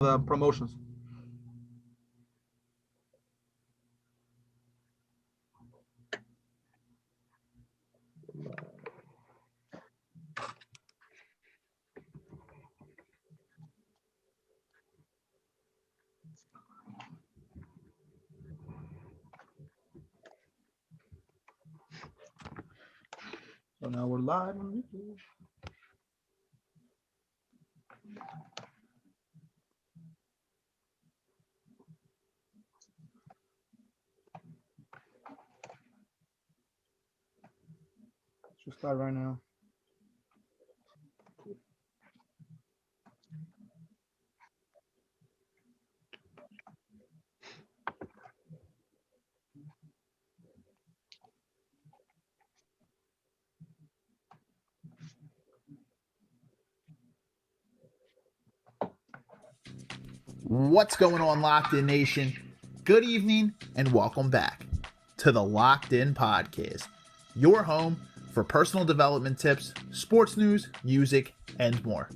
the promotions. So now we're live on YouTube. Should start right now. What's going on, Locked In Nation? Good evening and welcome back to the Locked In Podcast, your home for personal development tips, sports news, music, and more.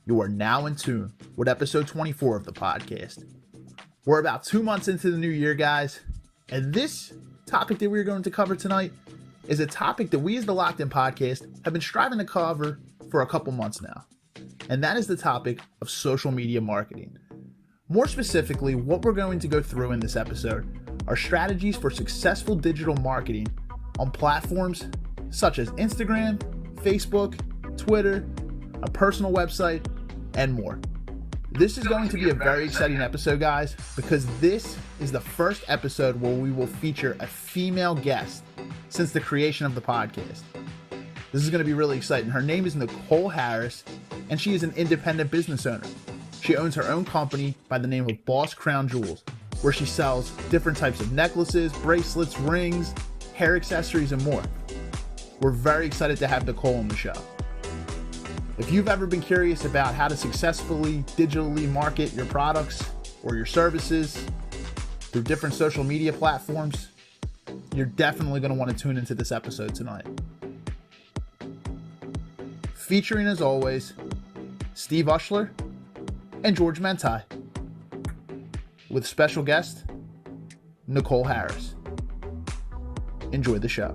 You are now in tune with episode 24 of the podcast. We're about 2 months into the new year, guys, and this topic that we're going to cover tonight is a topic that we as the Locked In Podcast have been striving to cover for a couple months now, and that is the topic of social media marketing. More specifically, what we're going to go through in this episode are strategies for successful digital marketing on platforms such as Instagram, Facebook, Twitter, a personal website, and more. This is going to be a very exciting episode, guys, because this is the first episode where we will feature a female guest since the creation of the podcast. This is going to be really exciting. Her name is Nicole Harris, and she is an independent business owner. She owns her own company by the name of Boss Crown Jewels, where she sells different types of necklaces, bracelets, rings, hair accessories, and more. We're very excited to have Nicole on the show. If you've ever been curious about how to successfully digitally market your products or your services through different social media platforms, you're definitely going to want to tune into this episode tonight. Featuring, as always, Steve Ushler and George Mentai, with special guest Nicole Harris. Enjoy the show.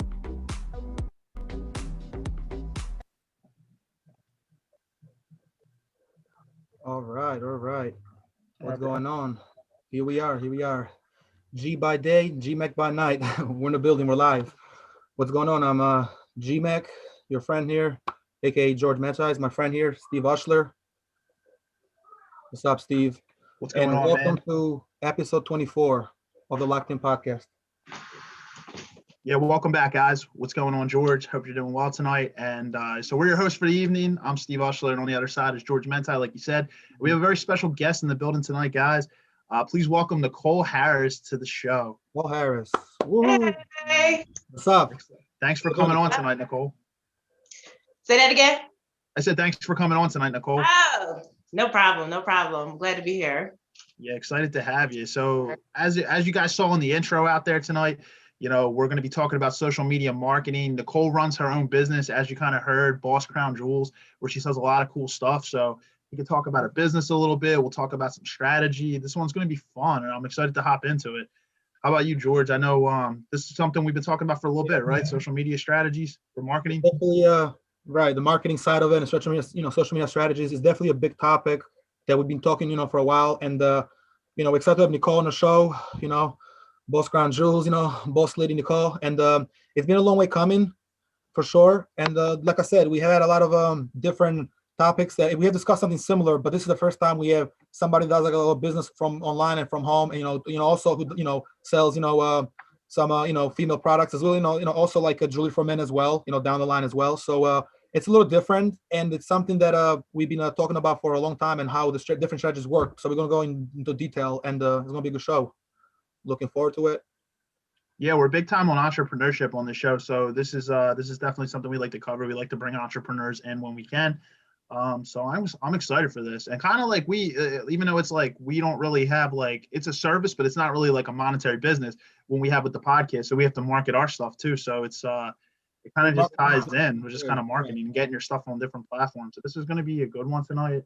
All right. What's going on? Here we are. G by day, G-Mac by night. We're in the building, we're live. What's going on? I'm G-Mac, your friend here, aka George Mentai is my friend here, Steve Ushler. What's up, Steve? What's going and on, welcome man? To episode 24 of the Locked In Podcast. Yeah, welcome back, guys. What's going on, George? Hope you're doing well tonight. And so we're your hosts for the evening. I'm Steve Ushler, and on the other side is George Mentai, like you said. We have a very special guest in the building tonight, guys. Please welcome Nicole Harris to the show. Nicole Harris. Woo. Hey. What's up? Thanks for coming on tonight, Nicole. Say that again? I said thanks for coming on tonight, Nicole. Oh, no problem. I'm glad to be here. Yeah, excited to have you. So as you guys saw in the intro out there tonight, you know, we're going to be talking about social media marketing. Nicole runs her own business, as you kind of heard, Boss Crown Jewels, where she sells a lot of cool stuff. So we can talk about her business a little bit. We'll talk about some strategy. This one's going to be fun, and I'm excited to hop into it. How about you, George? I know this is something we've been talking about for a little bit, right? Social media strategies for marketing. Definitely, right. The marketing side of it and social media strategies is definitely a big topic that we've been talking, for a while. And, excited to have Nicole on the show, Boss Crown Jewels, Boss Lady Nicole. And it's been a long way coming for sure. And like I said, we had a lot of different topics that we have discussed something similar, but this is the first time we have somebody that does like a little business from online and from home, and also who sells some female products as well, also like a jewelry for men as well, down the line as well. So it's a little different, and it's something that we've been talking about for a long time, and how the different strategies work. So we're going to go into detail, and it's going to be a good show. Looking forward to it. Yeah, we're big time on entrepreneurship on the show, so this is definitely something we like to cover. We like to bring entrepreneurs in when we can. So I'm excited for this, and kind of like we, even though it's like we don't really have like, it's a service, but it's not really like a monetary business when we have with the podcast. So we have to market our stuff too. So it's it kind of just ties in. We're just kind of marketing and getting your stuff on different platforms. So this is going to be a good one tonight.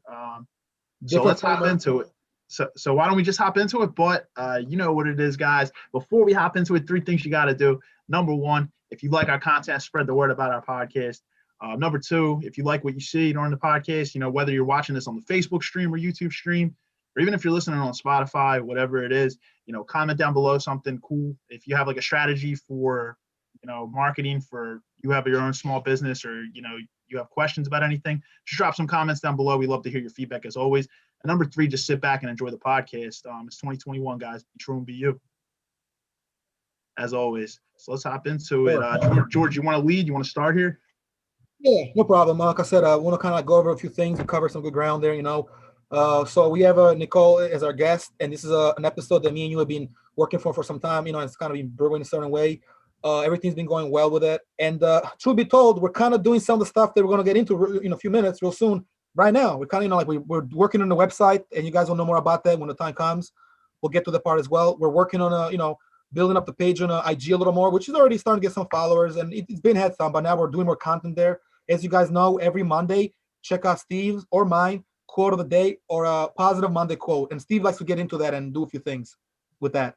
So let's hop into it. So why don't we just hop into it? But you know what it is, guys. Before we hop into it, 3 things you got to do. Number 1, if you like our content, spread the word about our podcast. Number 2, if you like what you see during the podcast, you know, whether you're watching this on the Facebook stream or YouTube stream, or even if you're listening on Spotify, whatever it is, you know, comment down below something cool. If you have like a strategy for, you know, marketing, for you have your own small business, or, you know, you have questions about anything, just drop some comments down below. We love to hear your feedback as always. And number 3, just sit back and enjoy the podcast. It's 2021, guys. Be true and be you, as always. So let's hop into it. George, you want to lead? You want to start here? Yeah, no problem. Like I said, I want to kind of go over a few things and cover some good ground there, you know. So we have Nicole as our guest, and this is an episode that me and you have been working for some time. You know, it's kind of been brewing a certain way. Everything's been going well with it. And truth be told, we're kind of doing some of the stuff that we're going to get into in a few minutes, real soon. Right now, we're kind of, you know, like we're working on the website, and you guys will know more about that when the time comes. We'll get to the part as well. We're working on you know, building up the page on IG a little more, which is already starting to get some followers, and it's been had some, but now we're doing more content there. As you guys know, every Monday, check out Steve's or mine quote of the day, or a positive Monday quote. And Steve likes to get into that and do a few things with that.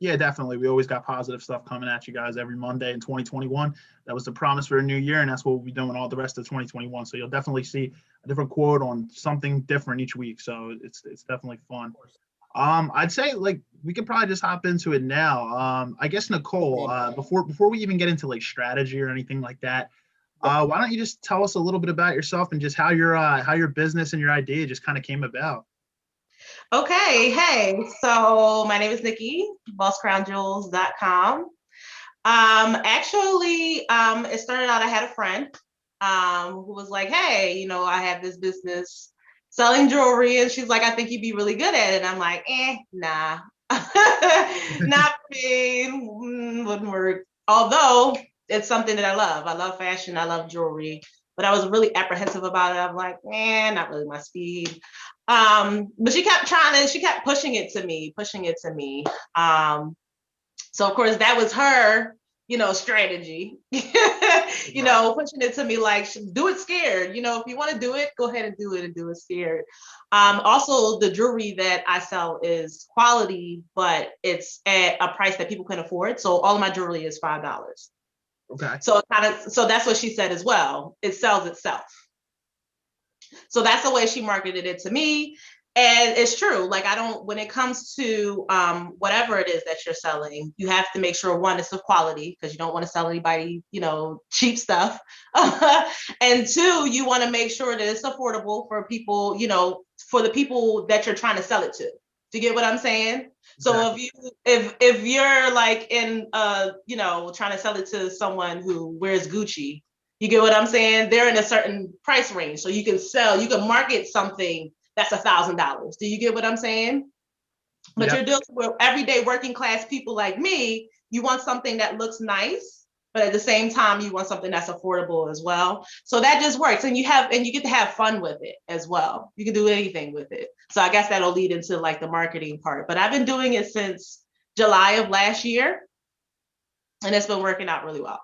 Yeah, definitely. We always got positive stuff coming at you guys every Monday in 2021. That was the promise for a new year, and that's what we'll be doing all the rest of 2021. So you'll definitely see a different quote on something different each week. So it's definitely fun. I'd say, like, we could probably just hop into it now. I guess, Nicole, before we even get into like strategy or anything like that, why don't you just tell us a little bit about yourself and just how your business and your idea just kind of came about? Okay, hey, so my name is Nikki, bosscrownjewels.com. Actually, it started out, I had a friend who was like, hey, you know, I have this business selling jewelry, and she's like, I think you'd be really good at it. And I'm like, nah, not for me, wouldn't work. Although it's something that I love. I love fashion, I love jewelry, but I was really apprehensive about it. I'm like, not really my speed. But she kept pushing it to me. So of course that was her, you know, strategy, you know, pushing it to me like, do it scared. You know, if you want to do it, go ahead and do it scared. Also, the jewelry that I sell is quality, but it's at a price that people can afford. So all of my jewelry is $5. Okay. So that's what she said as well. It sells itself. So that's the way she marketed it to me. And it's true. Like, when it comes to whatever it is that you're selling, you have to make sure, one, it's of quality, because you don't want to sell anybody, you know, cheap stuff. And 2, you want to make sure that it's affordable for people, you know, for the people that you're trying to sell it to. Do you get what I'm saying? So if you're like in you know, trying to sell it to someone who wears Gucci, you get what I'm saying? They're in a certain price range. So you can market something that's $1,000. Do you get what I'm saying? But you're dealing with everyday working class people like me. You want something that looks nice, but at the same time, you want something that's affordable as well. So that just works. And you get to have fun with it as well. You can do anything with it. So I guess that'll lead into like the marketing part. But I've been doing it since July of last year, and it's been working out really well.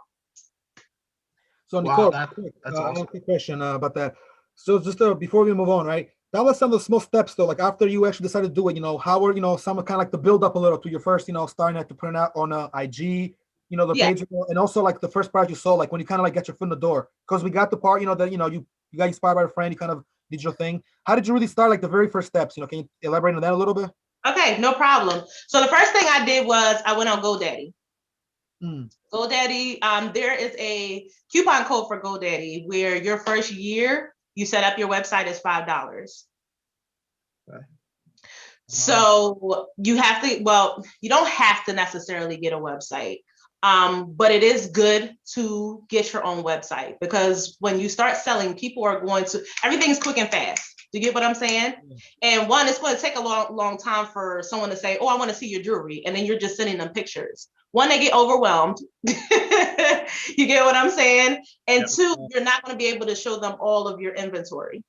So Nicole, that's awesome. I have a quick question about that. So just before we move on, right? That was some of the small steps, though. Like after you actually decided to do it, you know, how were, you know, some kind of like the build up a little to your first, you know, starting to put it out on IG, you know, the page, and also like the first product you sold, like when you kind of like get your foot in the door. Because we got the part, you know, that, you know, you got inspired by a friend, you kind of did your thing. How did you really start, like the very first steps? You know, can you elaborate on that a little bit? Okay, no problem. So the first thing I did was I went on GoDaddy. GoDaddy, there is a coupon code for GoDaddy where your first year you set up your website is $5. Okay. So you have to, well, you don't have to necessarily get a website, but it is good to get your own website, because when you start selling, people are everything's quick and fast. Do you get what I'm saying? And one, it's going to take a long time for someone to say, oh, I want to see your jewelry. And then you're just sending them pictures. One, they get overwhelmed. You get what I'm saying? And 2, you're not going to be able to show them all of your inventory.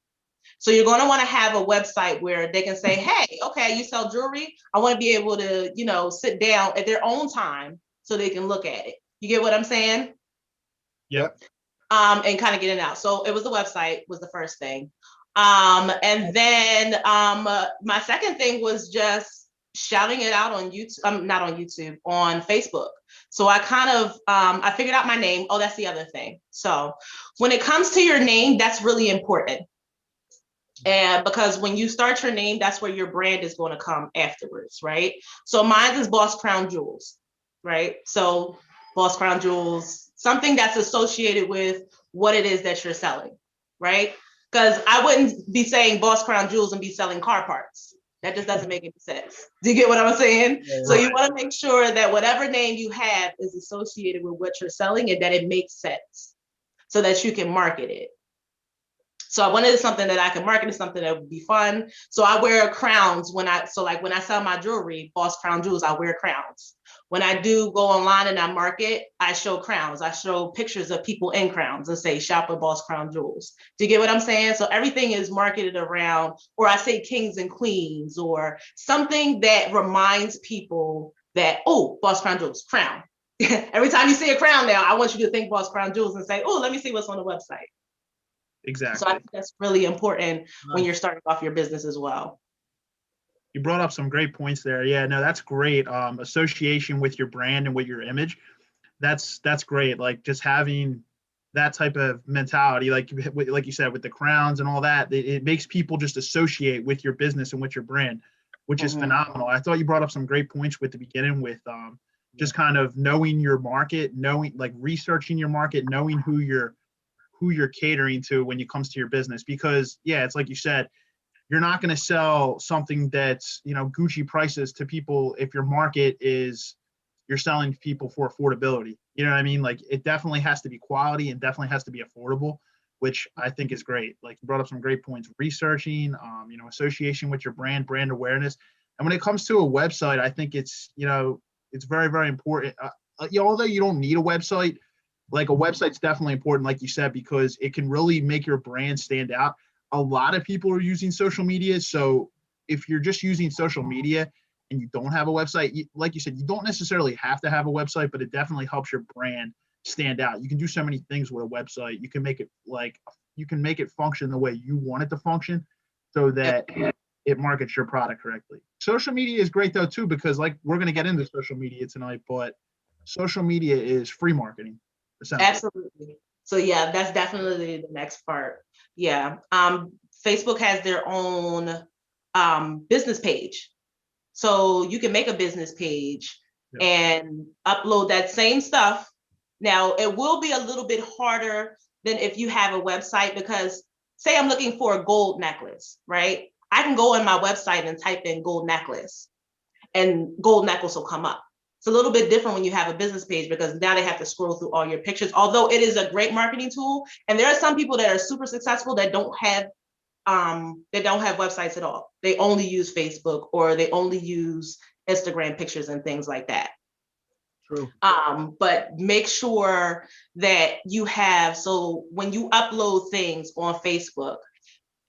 So you're going to want to have a website where they can say, hey, okay, you sell jewelry. I want to be able to, you know, sit down at their own time so they can look at it. You get what I'm saying? Yep. And kind of get it out. So it was the website was the first thing. And then my second thing was just shouting it out on YouTube, not on YouTube, on Facebook. So I kind of, I figured out my name. Oh, that's the other thing. So when it comes to your name, that's really important. And because when you start your name, that's where your brand is going to come afterwards, right? So mine is Boss Crown Jewels, right? So Boss Crown Jewels, something that's associated with what it is that you're selling, right? Because I wouldn't be saying Boss Crown Jewels and be selling car parts. That just doesn't make any sense. Do you get what I'm saying? Yeah, so you want to make sure that whatever name you have is associated with what you're selling and that it makes sense so that you can market it. So I wanted something that I can market, something that would be fun. So I wear crowns when I sell my jewelry, Boss Crown Jewels, I wear crowns. When I do go online and I market, I show crowns. I show pictures of people in crowns and say, shop at Boss Crown Jewels. Do you get what I'm saying? So everything is marketed around, or I say kings and queens, or something that reminds people that, oh, Boss Crown Jewels, crown. Every time you see a crown now, I want you to think Boss Crown Jewels and say, oh, let me see what's on the website. Exactly. So I think that's really important when you're starting off your business as well. You brought up some great points there. Yeah, no, that's great. Association with your brand and with your image. That's great. Like just having that type of mentality, like you said, with the crowns and all that, it makes people just associate with your business and with your brand, which is phenomenal. I thought you brought up some great points with the beginning with just kind of knowing your market, researching your market, knowing who you're catering to when it comes to your business. Because yeah, it's like you said, you're not going to sell something that's, Gucci prices to people if your market is you're selling to people for affordability. You know what I mean? Like it definitely has to be quality and definitely has to be affordable, which I think is great. Like you brought up some great points, researching, association with your brand awareness. And when it comes to a website, I think it's very, very important. Although you don't need a website, like a website's definitely important, like you said, because it can really make your brand stand out. A lot of people are using social media. So if you're just using social media and you don't have a website, like you said, you don't necessarily have to have a website, but it definitely helps your brand stand out. You can do so many things with a website. You can make it function the way you want it to function so that it markets your product correctly. Social media is great though too, because like we're going to get into social media tonight, but social media is free marketing. Absolutely. So yeah, that's definitely the next part. Yeah. Facebook has their own business page. So you can make a business page and upload that same stuff. Now it will be a little bit harder than if you have a website, because say I'm looking for a gold necklace, right? I can go on my website and type in gold necklace and gold necklace will come up. It's a little bit different when you have a business page, because now they have to scroll through all your pictures, although it is a great marketing tool. And there are some people that are super successful that don't have websites at all. They only use Facebook or they only use Instagram pictures and things like that. True. But make sure that you have, so when you upload things on Facebook,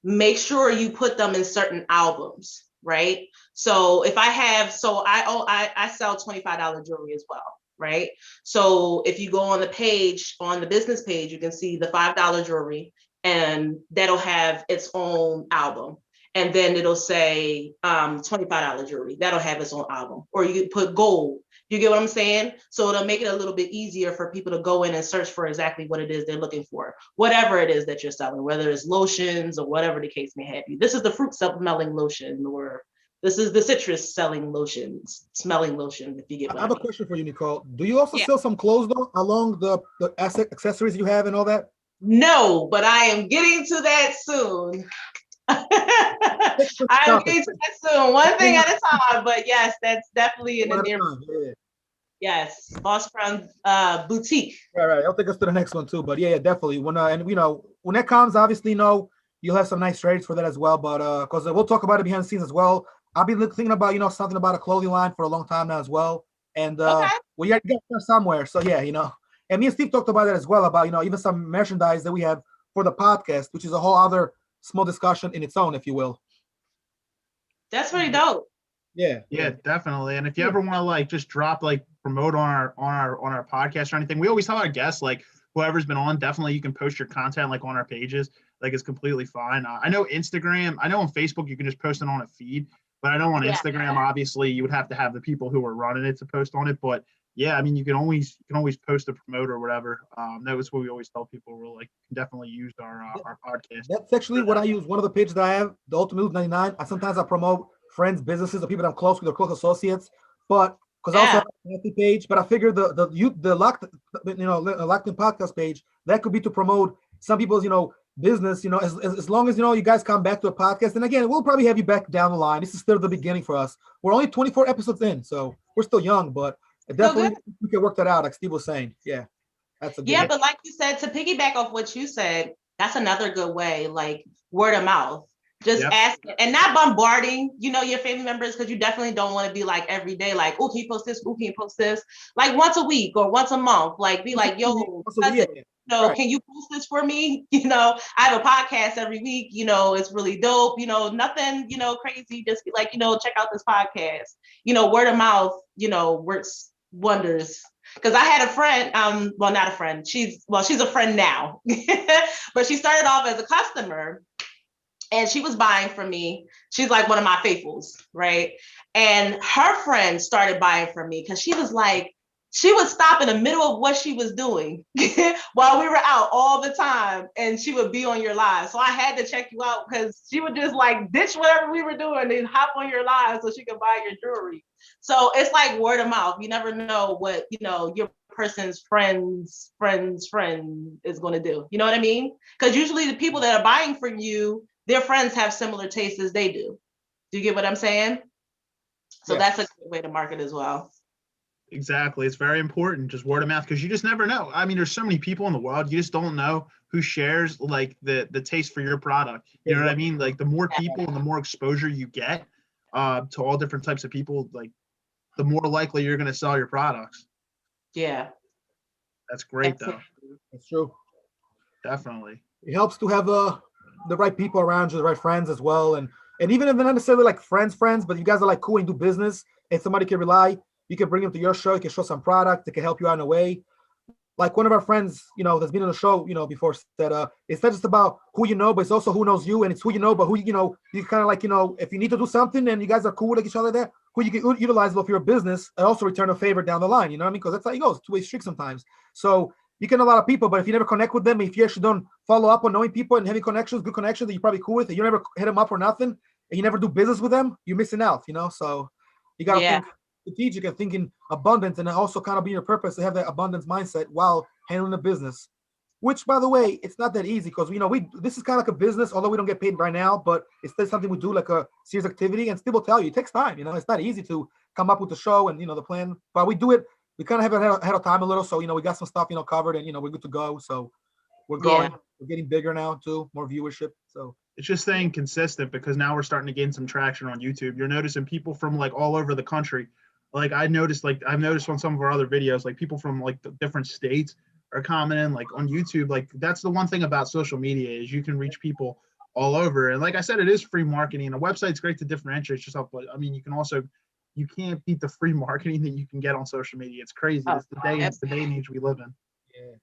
make sure you put them in certain albums. Right. So if I sell $25 jewelry as well. Right. So if you go on the page, on the business page, you can see the $5 jewelry and that'll have its own album. And then it'll say $25 jewelry. That'll have its own album. Or you can put gold. You get what I'm saying? So it'll make it a little bit easier for people to go in and search for exactly what it is they're looking for. Whatever it is that you're selling, whether it's lotions or whatever the case may have you. This is the fruit smelling lotion, or this is the citrus smelling lotion, if you get what I have mean. A question for you, Nicole. Do you also sell some clothes though, along the accessories you have and all that? No, but I am getting to that soon. I'm getting to that soon, one thing at a time. But yes, that's definitely in the near. Yeah. Yes, Boss Crown boutique. Right. I'll take us to the next one too. But yeah, definitely. When when that comes, obviously, you'll have some nice trades for that as well. But because we'll talk about it behind the scenes as well. I've been thinking about something about a clothing line for a long time now as well. And we got to get there somewhere. So yeah, and me and Steve talked about that as well, about even some merchandise that we have for the podcast, which is a whole other small discussion in its own, if you will. That's pretty dope. Yeah, definitely. And if you ever want to just drop promote on our podcast or anything, we always tell our guests, whoever's been on, definitely you can post your content on our pages. like it's completely fine. I know Instagram, I know on Facebook you can just post it on a feed, but I know on Instagram, obviously you would have to have the people who are running it to post on it. But yeah, I mean, you can always post a promote or whatever. That was what we always tell people. We're like, definitely use our podcast. That's actually what I use. One of the pages that I have, the Ultimate Move 99. Sometimes I promote friends, businesses, or people that I'm close with, or close associates. But because I also have a healthy page, but I figured the locked in podcast page, that could be to promote some people's business. As long as you guys come back to a podcast, and again, we'll probably have you back down the line. This is still the beginning for us. We're only 24 episodes in, so we're still young, but definitely we can work that out, like Steve was saying. Yeah, that's a good but like you said, to piggyback off what you said, that's another good way, like word of mouth. Just ask and not bombarding, your family members, because you definitely don't want to be like every day, like, oh, can you post this? Oh, can you post this? Like once a week or once a month, like be like, yo, can you post this for me? I have a podcast every week, it's really dope, nothing, crazy. Just be like, check out this podcast. Word of mouth, works wonders. Because I had a friend, well, not a friend, she's a friend now, but she started off as a customer. And she was buying from me. She's like one of my faithfuls, right? And her friend started buying from me because she would stop in the middle of what she was doing while we were out all the time. And she would be on your live. So I had to check you out because she would just like ditch whatever we were doing and hop on your live so she could buy your jewelry. So it's like word of mouth. You never know what, your person's friend's friend is going to do. You know what I mean? Because usually the people that are buying from you, their friends have similar tastes as they do. Do you get what I'm saying? So that's a good way to market as well. Exactly. It's very important, just word of mouth, because you just never know. I mean, there's so many people in the world, you just don't know who shares like the taste for your product. You know what I mean? Like the more people and the more exposure you get to all different types of people, like the more likely you're going to sell your products. Yeah. That's great though. That's true. Definitely. It helps to have the right people around you, the right friends as well. And even if they're not necessarily like friends, but you guys are like cool and do business and somebody can rely, you can bring them to your show, you can show some product, they can help you out in a way. Like one of our friends, that's been on the show, before said, it's not just about who you know, but it's also who knows you, and it's who you know, but who, you kind of like, if you need to do something and you guys are cool with each other there, who you can utilize for your business and also return a favor down the line, you know what I mean? Because that's how it goes, two-way street sometimes. So you can know a lot of people, but if you never connect with them, if you actually don't follow up on knowing people and having connections, good connections that you're probably cool with, and you never hit them up or nothing, and you never do business with them, you're missing out, So you got to think strategic and thinking abundance, and also kind of being your purpose to have that abundance mindset while handling the business. Which, by the way, it's not that easy because this is kind of like a business, although we don't get paid right now, but it's still something we do like a serious activity, and Steve will tell you it takes time. It's not easy to come up with the show and the plan, but we do it. We kind of have it ahead of time a little, so we got some stuff covered, and we're good to go. So we're growing, we're getting bigger now too, more viewership. So it's just staying consistent because now we're starting to gain some traction on YouTube. You're noticing people from like all over the country. Like I've noticed on some of our other videos, like people from like the different states are commenting like on YouTube. Like that's the one thing about social media is you can reach people all over. And like I said, it is free marketing. A website's great to differentiate yourself, but I mean, you can't beat the free marketing that you can get on social media. It's crazy. It's the day and age we live in. Yeah,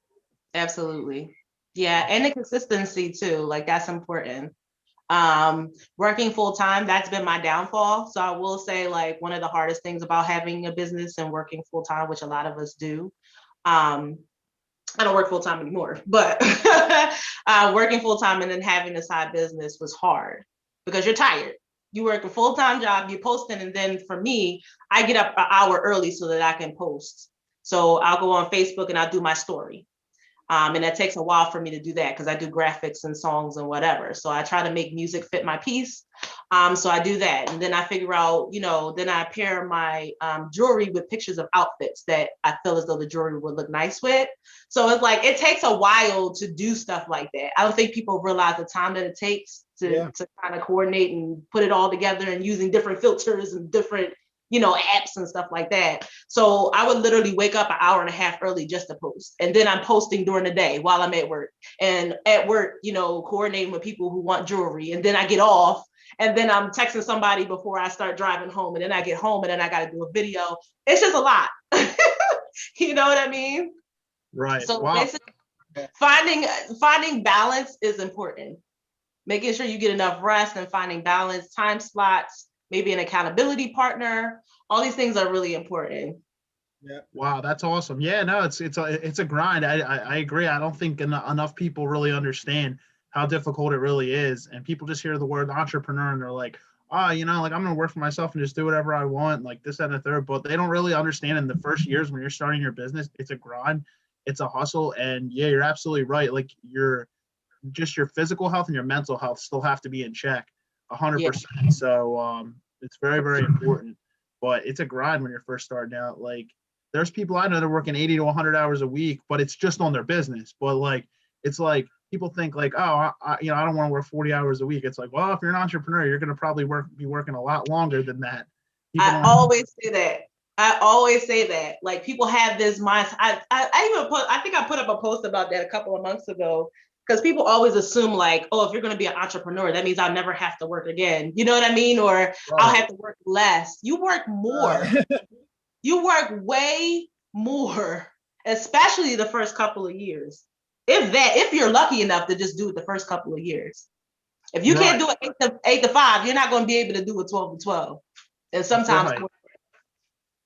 absolutely. Yeah, and the consistency too. Like that's important. Working full time, that's been my downfall. So I will say, like, one of the hardest things about having a business and working full time, which a lot of us do. I don't work full time anymore, but working full time and then having a side business was hard because you're tired. You work a full time job, you're posting, and then for me, I get up an hour early so that I can post. So I'll go on Facebook and I'll do my story. And that takes a while for me to do that because I do graphics and songs and whatever. So I try to make music fit my piece. So I do that. And then I figure out, then I pair my jewelry with pictures of outfits that I feel as though the jewelry would look nice with. So it's like, it takes a while to do stuff like that. I don't think people realize the time that it takes to kind of coordinate and put it all together and using different filters and different apps and stuff like that. So I would literally wake up an hour and a half early just to post. And then I'm posting during the day while I'm at work. And at work, coordinating with people who want jewelry. And then I get off and then I'm texting somebody before I start driving home. And then I get home and then I got to do a video. It's just a lot. You know what I mean? Right. So basically finding balance is important. making sure you get enough rest and finding balance, time slots, maybe an accountability partner. All these things are really important. Yeah. Wow, that's awesome. Yeah, no, it's a grind. I agree. I don't think enough people really understand how difficult it really is. And people just hear the word entrepreneur and they're like, oh, you know, like I'm gonna work for myself and just do whatever I want, like this, that, and the third. But they don't really understand in the first years when you're starting your business, it's a grind, it's a hustle. And yeah, you're absolutely right. Like your physical health and your mental health still have to be in check 100%. So it's very, very important. But it's a grind when you're first starting out. Like there's people I know that are working 80 to 100 hours a week, but it's just on their business. But like, it's like people think like, oh, I don't want to work 40 hours a week. It's like, well, if you're an entrepreneur, you're going to probably be working a lot longer than that. I always say that. Like people have this mindset. I think I put up a post about that a couple of months ago, because people always assume like, oh, if you're going to be an entrepreneur, that means I'll never have to work again. You know what I mean? Or right. I'll have to work less. You work more. You work way more, especially the first couple of years. If you're lucky enough to just do it the first couple of years. If you can't do it 8 to 5, you're not going to be able to do it 12 to 12. And sometimes. Right.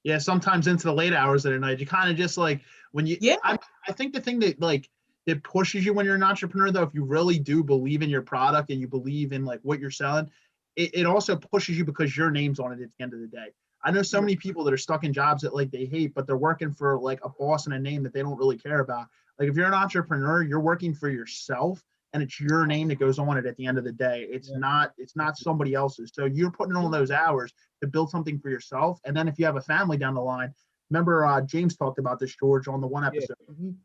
Yeah, sometimes into the late hours of the night. You kind of just like when you. Yeah. I think the thing that like it pushes you when you're an entrepreneur, though, if you really do believe in your product and you believe in like what you're selling, it also pushes you because your name's on it at the end of the day. I know so many people that are stuck in jobs that like they hate, but they're working for like a boss and a name that they don't really care about. Like if you're an entrepreneur, you're working for yourself and it's your name that goes on it at the end of the day. It's not somebody else's. So you're putting on those hours to build something for yourself. And then if you have a family down the line, remember James talked about this, George, on the one episode.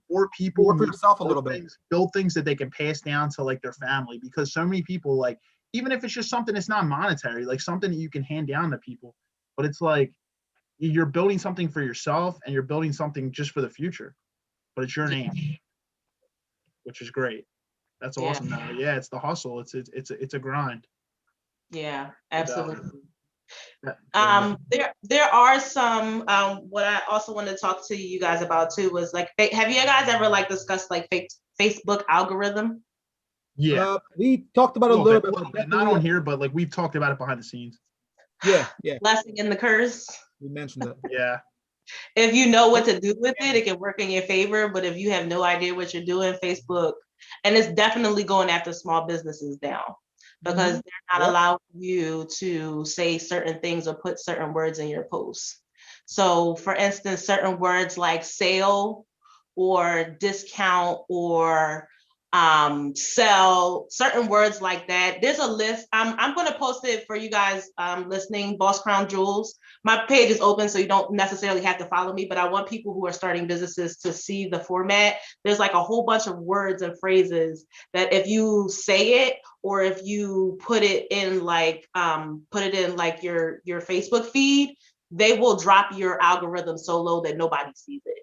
Or people work for yourself a little bit. Build things that they can pass down to like their family, because so many people, like, even if it's just something that's not monetary, like something that you can hand down to people, but it's like you're building something for yourself and you're building something just for the future, but it's your name, which is great. That's awesome. Now, yeah, it's the hustle. It's a grind. Yeah, absolutely. There are some what I also wanted to talk to you guys about too was like, have you guys ever like discussed like Facebook algorithm? Yeah, we talked about it a little bit, not on here, but like we've talked about it behind the scenes. Yeah. Blessing and the curse. We mentioned it. Yeah. If you know what to do with it, it can work in your favor. But if you have no idea what you're doing, Facebook, and it's definitely going after small businesses now, because they're not allowing you to say certain things or put certain words in your posts. So for instance, certain words like sale or discount or sell, certain words like that. There's a list. I'm going to post it for you guys listening, Boss Crown Jewels. My page is open, so you don't necessarily have to follow me, but I want people who are starting businesses to see the format. There's like a whole bunch of words and phrases that if you say it, or if you put it in like your Facebook feed, they will drop your algorithm so low that nobody sees it.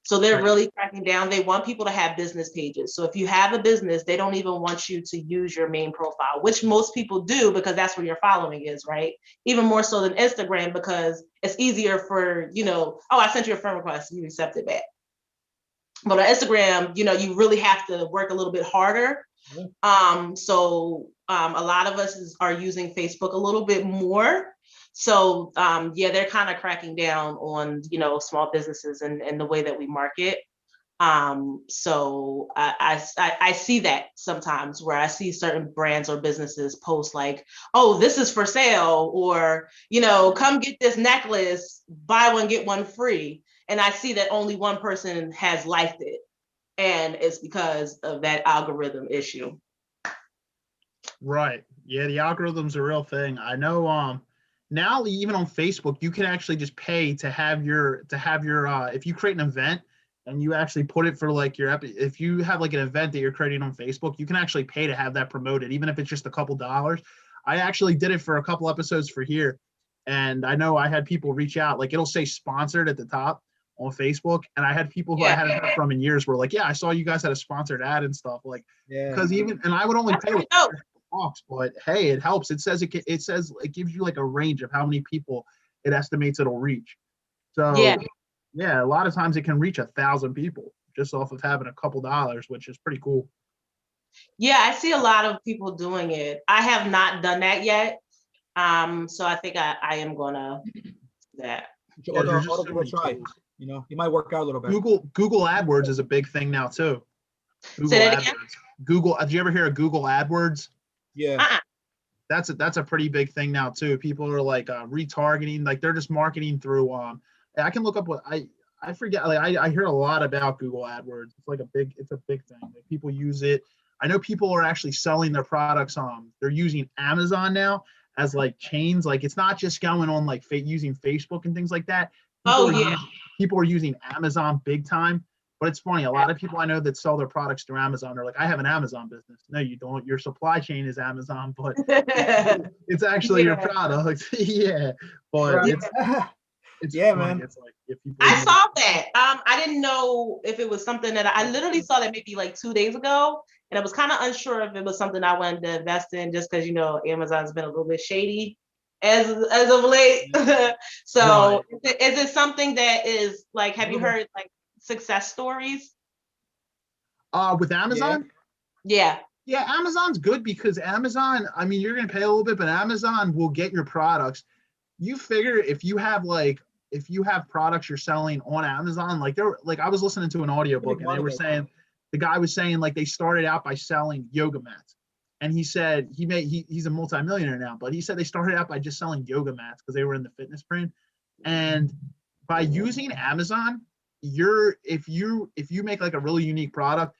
So they're really cracking down. They want people to have business pages. So if you have a business, they don't even want you to use your main profile, which most people do because that's where your following is, right? Even more so than Instagram, because it's easier for, I sent you a friend request and you accepted that. But on Instagram, you really have to work a little bit harder. So a lot of us are using Facebook a little bit more. So they're kind of cracking down on, small businesses and the way that we market. So I see that sometimes where I see certain brands or businesses post like, oh, this is for sale, or, come get this necklace, buy one, get one free. And I see that only one person has liked it. And it's because of that algorithm issue. Right. Yeah, the algorithm's a real thing. I know now even on Facebook, you can actually just pay to have your if you create an event and you actually put it for like if you have like an event that you're creating on Facebook, you can actually pay to have that promoted, even if it's just a couple dollars. I actually did it for a couple episodes for here. And I know I had people reach out, like it'll say sponsored at the top on Facebook. And I had people who I hadn't heard from in years were like, yeah, I saw you guys had a sponsored ad and stuff, like, because and I would only pay like $4, but hey, it helps. It says it gives you like a range of how many people it estimates it'll reach. So yeah, a lot of times it can reach 1,000 people just off of having a couple dollars, which is pretty cool. Yeah, I see a lot of people doing it. I have not done that yet. So I think I am gonna do that. Yeah, there's just Auto so give it a many try. tools. You know, you might work out a little bit. Google AdWords is a big thing now too. Say Google that again? AdWords. Google. Did you ever hear of Google AdWords? Yeah. Uh-uh. That's a pretty big thing now too. People are like retargeting, like they're just marketing through. I can look up what I forget. Like I hear a lot about Google AdWords. It's a big thing. Like people use it. I know people are actually selling their products. They're using Amazon now as like chains. Like it's not just going on like using Facebook and things like that. Oh yeah. People are using Amazon big time. But it's funny, a lot of people I know that sell their products through Amazon, they're like, I have an Amazon business. No, you don't. Your supply chain is Amazon, but it's actually your product. Yeah. But Right. it's Yeah, funny. man. It's like if people I saw that. I didn't know if it was something that I literally saw that maybe like 2 days ago, and I was kind of unsure if it was something I wanted to invest in, just because Amazon's been a little bit shady as of late. So Right. is it something that is like? Have you heard like success stories? With Amazon? Yeah. Yeah, Amazon's good because Amazon, I mean, you're gonna pay a little bit, but Amazon will get your products. You figure if you have products you're selling on Amazon, like I was listening to an audiobook and they were saying the guy was saying like they started out by selling yoga mats. And he said he's a multimillionaire now, but he said they started out by just selling yoga mats because they were in the fitness brand. And by using Amazon, if you make like a really unique product,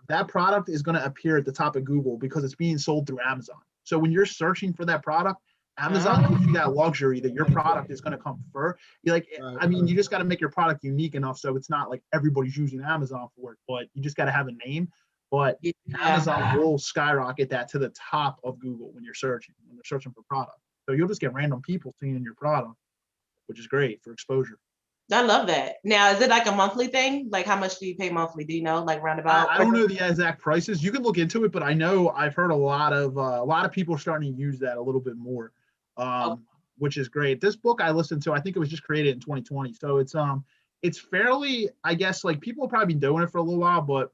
that product is going to appear at the top of Google because it's being sold through Amazon. So when you're searching for that product, Amazon gives you that luxury that your product is going to come first. You're like, I mean, you just got to make your product unique enough so it's not like everybody's using Amazon for it, but you just got to have a name. But Amazon will skyrocket that to the top of Google when they're searching for product. So you'll just get random people seeing your product, which is great for exposure. I love that. Now, is it like a monthly thing? Like, how much do you pay monthly? Do you know, like roundabout? I don't know the exact prices. You can look into it, but I know I've heard a lot of people are starting to use that a little bit more, which is great. This book I listened to, I think it was just created in 2020, so it's fairly, I guess, like people have probably been doing it for a little while, but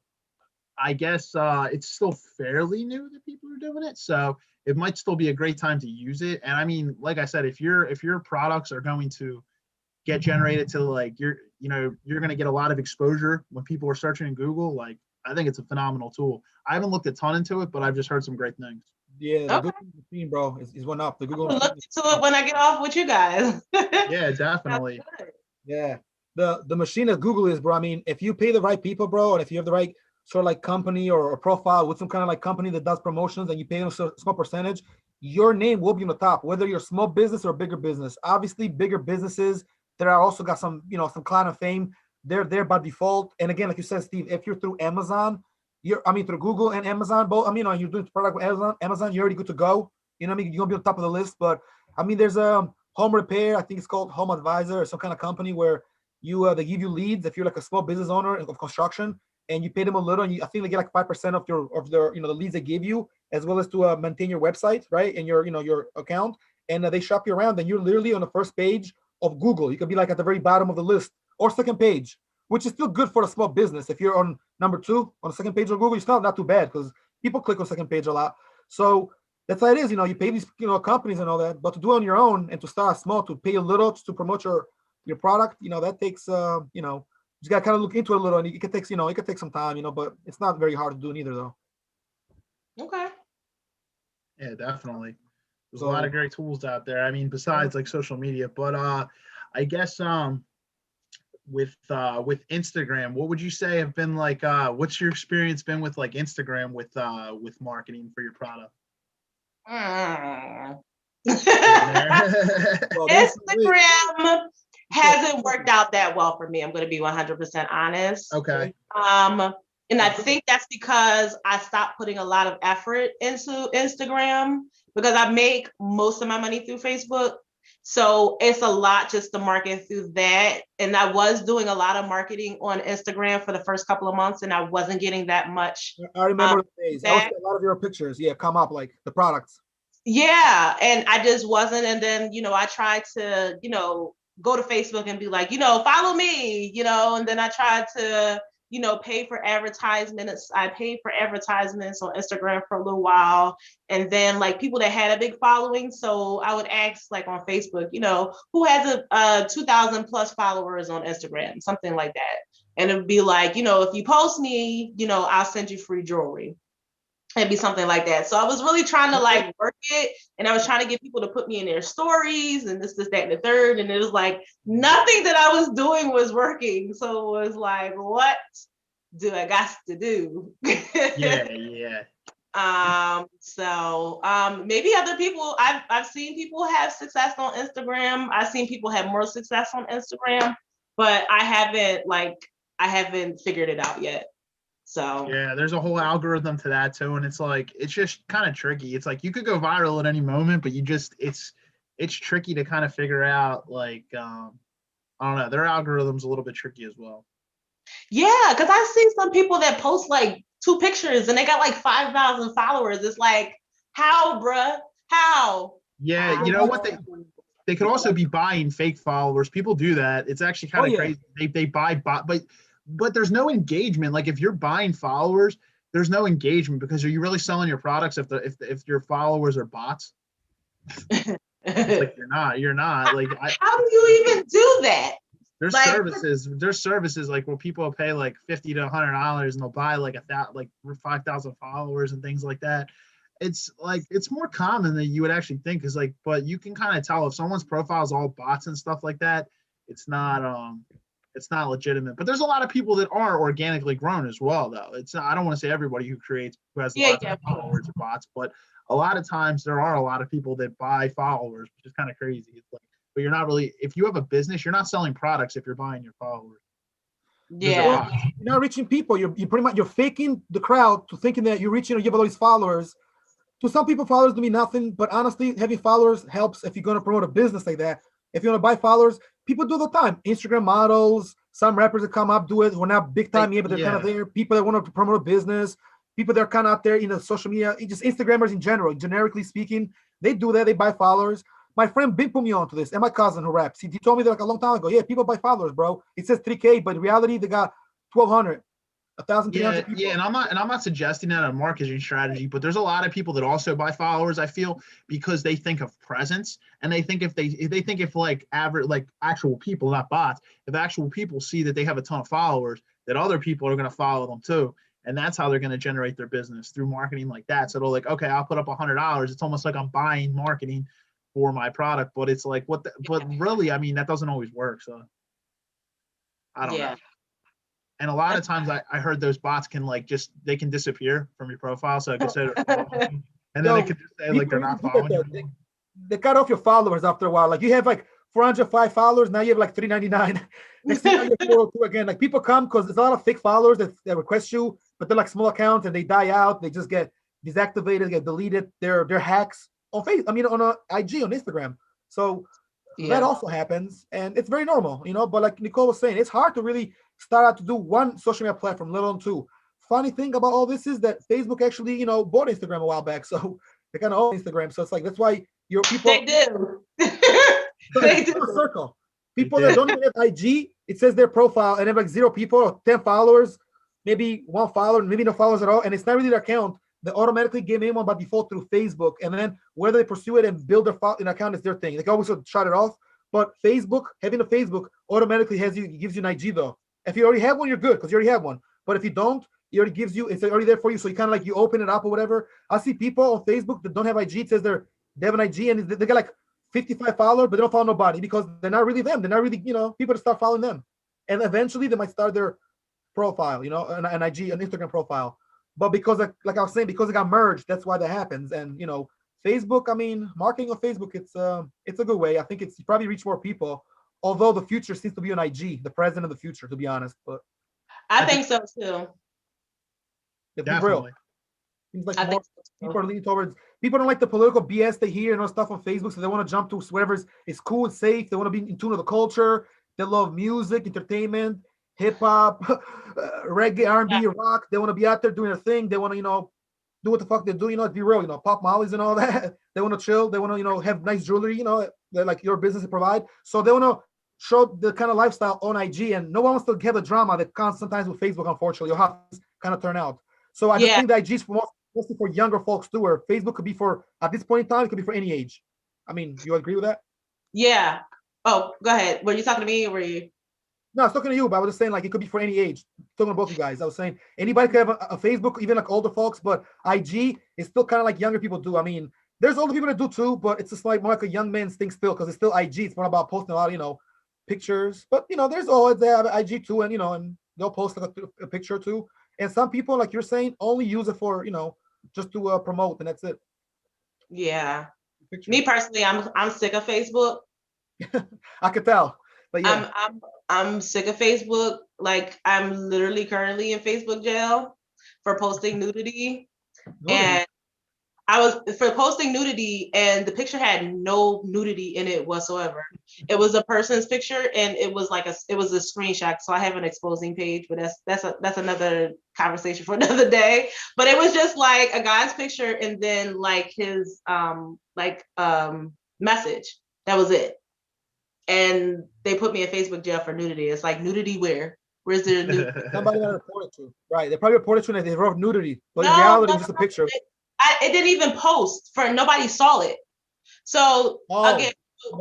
I guess it's still fairly new that people are doing it. So it might still be a great time to use it. And I mean, like I said, if your products are going to get generated to like you're going to get a lot of exposure when people are searching in Google, like I think it's a phenomenal tool. I haven't looked a ton into it, but I've just heard some great things. Yeah, the Google machine, bro, is one up. The Google I'll look into it when I get off with you guys. Yeah, definitely. Yeah. The machine that Google is, bro. I mean, if you pay the right people, bro, and if you have the right sort of like company or profile with some kind of like company that does promotions and you pay them a small percentage, your name will be on the top, whether you're a small business or a bigger business. Obviously, bigger businesses that are also got some, some clout and fame, they're there by default. And again, like you said, Steve, if you're through Amazon, through Google and Amazon, both, you're doing product with Amazon, you're already good to go. You know what I mean? You're gonna be on top of the list. But I mean, there's a home repair, I think it's called Home Advisor or some kind of company where they give you leads if you're like a small business owner of construction and you pay them a little, and I think they get like 5% of their the leads they give you, as well as to maintain your website, right, and your account, and they shop you around, and you're literally on the first page of Google. You could be like at the very bottom of the list or second page, which is still good for a small business. If you're on number 2 on the second page of Google, it's not too bad because people click on second page a lot. So that's how it is. You pay these companies and all that, but to do it on your own and to start small, to pay a little to promote your product, that takes you got to kind of look into it a little, and it could take some time, but it's not very hard to do neither though. Okay. Yeah, definitely. There's a lot of great tools out there. I mean, besides like social media, but I guess with Instagram, what would you say have been like what's your experience been with like Instagram with marketing for your product? Instagram hasn't worked out that well for me. I'm going to be 100% honest. Okay. And I think that's because I stopped putting a lot of effort into Instagram because I make most of my money through Facebook. So it's a lot just to market through that. And I was doing a lot of marketing on Instagram for the first couple of months, and I wasn't getting that much. I remember the days. I was a lot of your pictures, come up like the products. Yeah, and I just wasn't. And then, I tried to, go to Facebook and be like, follow me, and then I tried to, pay for advertisements. I paid for advertisements on Instagram for a little while. And then like people that had a big following. So I would ask like on Facebook, who has a 2,000 plus followers on Instagram, something like that. And it would be like, if you post me, I'll send you free jewelry. It'd be something like that. So I was really trying to like work it, and I was trying to get people to put me in their stories and this, that, and the third. And it was like nothing that I was doing was working. So it was like, what do I got to do? Yeah. So maybe other people, I've seen people have success on Instagram. I've seen people have more success on Instagram, but I haven't figured it out yet. So yeah, there's a whole algorithm to that too, and it's just kind of tricky. It's like you could go viral at any moment, but it's tricky to kind of figure out. Like I don't know, their algorithm's a little bit tricky as well. Yeah, because I see some people that post like 2 pictures and they got like 5,000 followers. It's like, how, bruh? How? Yeah, you know what they could also be buying fake followers. People do that. It's actually kind of crazy. They buy bot, but there's no engagement. Like if you're buying followers, there's no engagement because are you really selling your products if your followers are bots? It's like you're not. Like how do you even do that? There's services like where people pay like $50 to $100 and they'll buy like 5,000 followers and things like that. It's like it's more common than you would actually think. Is like, but you can kind of tell if someone's profile is all bots and stuff like that. It's not legitimate. But there's a lot of people that are organically grown as well, though. I don't want to say everybody who has lots of followers are bots, but a lot of times there are a lot of people that buy followers, which is kind of crazy. It's like, but you're not really, if you have a business, you're not selling products if you're buying your followers. Yeah. You're not reaching people. You're pretty much, you're faking the crowd to thinking that you're reaching or you have all these followers. To some people, followers do mean nothing, but honestly, having followers helps if you're going to promote a business like that. If you want to buy followers, people do it all the time. Instagram models, some rappers that come up do it. We're not big time yet, but they're kind of there. People that want to promote a business, people that are kind of out there, social media, just Instagrammers in general, generically speaking, they do that. They buy followers. My friend Bim put me on to this, and my cousin who raps. He told me that like a long time ago. Yeah, people buy followers, bro. It says 3K, but in reality, they got 1,200. 1,300 people. Yeah, and I'm not suggesting that a marketing strategy, but there's a lot of people that also buy followers. I feel because they think of presence, and they think if like average, like actual people, not bots, if actual people see that they have a ton of followers, that other people are going to follow them too, and that's how they're going to generate their business through marketing like that. So they're like, okay, I'll put up $100. It's almost like I'm buying marketing for my product, but it's like but really, I mean, that doesn't always work. So I don't know. And a lot of times I heard those bots can they can disappear from your profile. So I could say, and then they could just say like they're not following you. They cut off your followers after a while. Like you have like 405 followers. Now you have like 399. Next thing you have 402 again. Like people come because there's a lot of fake followers that request you, but they're like small accounts and they die out. They just get deactivated, get deleted. They're hacks on Facebook. I mean, on IG, on Instagram. So that also happens, and it's very normal, But like Nicole was saying, it's hard to really start out to do one social media platform, let alone 2. Funny thing about all this is that Facebook actually, bought Instagram a while back, so they kind of own Instagram. So it's like that's why your people they do. They do. A circle. People that don't even have IG, it says their profile and have like 0 people or 10 followers, maybe 1 follower, maybe no followers at all, and it's not really their account. They automatically give them one by default through Facebook, and then whether they pursue it and build an account is their thing. They can always shut it off. But Facebook, having a Facebook automatically gives you an IG though. If you already have one, you're good because you already have one. But if you don't, it already gives you, it's already there for you. So you kind of like you open it up or whatever. I see people on Facebook that don't have IG. It says they have an IG and they got like 55 followers, but they don't follow nobody because they're not really them. They're not really, people that start following them. And eventually they might start their profile, an IG, an Instagram profile. But because like I was saying, because it got merged, that's why that happens. And Facebook, I mean, marketing on Facebook, it's a good way. I think you probably reach more people. Although the future seems to be on IG, the present and the future, to be honest. But I think so too. Definitely. Seems like people are leaning towards. People don't like the political BS they hear and all stuff on Facebook, so they want to jump to whatever is cool and safe. They want to be in tune with the culture. They love music, entertainment, hip hop, reggae, R&B, rock. They want to be out there doing their thing. They want to, do what the fuck they're doing. Be real. Pop mollies and all that. They want to chill. They want to, have nice jewelry. They're like your business to provide. So they want to show the kind of lifestyle on IG, and no one wants to get the drama that comes sometimes with Facebook, unfortunately, or how things kind of turn out. So I just think the IG is mostly for younger folks too, where Facebook could be for, at this point in time, it could be for any age. I mean, you agree with that? Yeah. Oh, go ahead. Were you talking to me or were you? No, I was talking to you, but I was just saying like it could be for any age. Talking to both of you guys. I was saying anybody could have a Facebook, even like older folks, but IG is still kind of like younger people do. I mean, there's older people that do too, but it's just like more like a young man's thing still, because it's still IG. It's more about posting a lot of, pictures. But there's always they have IG too, and and they'll post like a picture or two. And some people, like you're saying, only use it for just to promote, and that's it. Yeah. Me personally, I'm sick of Facebook. I could tell. But yeah. I'm sick of Facebook. Like I'm literally currently in Facebook jail for posting nudity. And I was for posting nudity, and the picture had no nudity in it whatsoever. It was a person's picture, and it was a screenshot. So I have an exposing page, but that's another conversation for another day. But it was just like a guy's picture, and then like his message. That was it. And they put me in Facebook jail for nudity. It's like, nudity where? Where's the nudity? Somebody got reported to. Right. They probably reported to, and they wrote nudity. But in reality, it was just a picture. It didn't even post for nobody saw it. So again,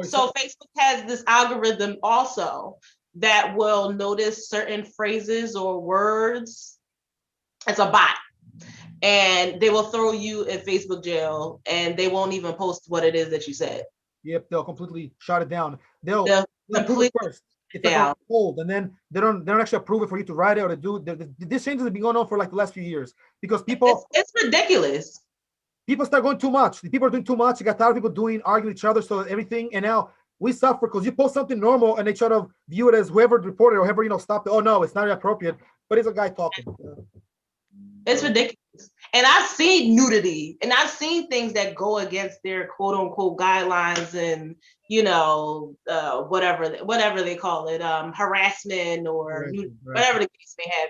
so Facebook has this algorithm also that will notice certain phrases or words. It's a bot. And they will throw you in Facebook jail, and they won't even post what it is that you said. Yep, they'll completely shut it down. They'll approve it first. It's like a hold, and then they don't actually approve it for you to write it or to do. This change has been going on for like the last few years because people. It's ridiculous. People start going too much. People are doing too much. You got tired of people arguing each other, so everything. And now we suffer because you post something normal, and they try to view it as whoever reported or whoever stopped it. Oh no, it's not appropriate. But it's a guy talking. It's ridiculous. And I've seen nudity, and I've seen things that go against their quote unquote guidelines, and whatever they call it, harassment or whatever the case may have.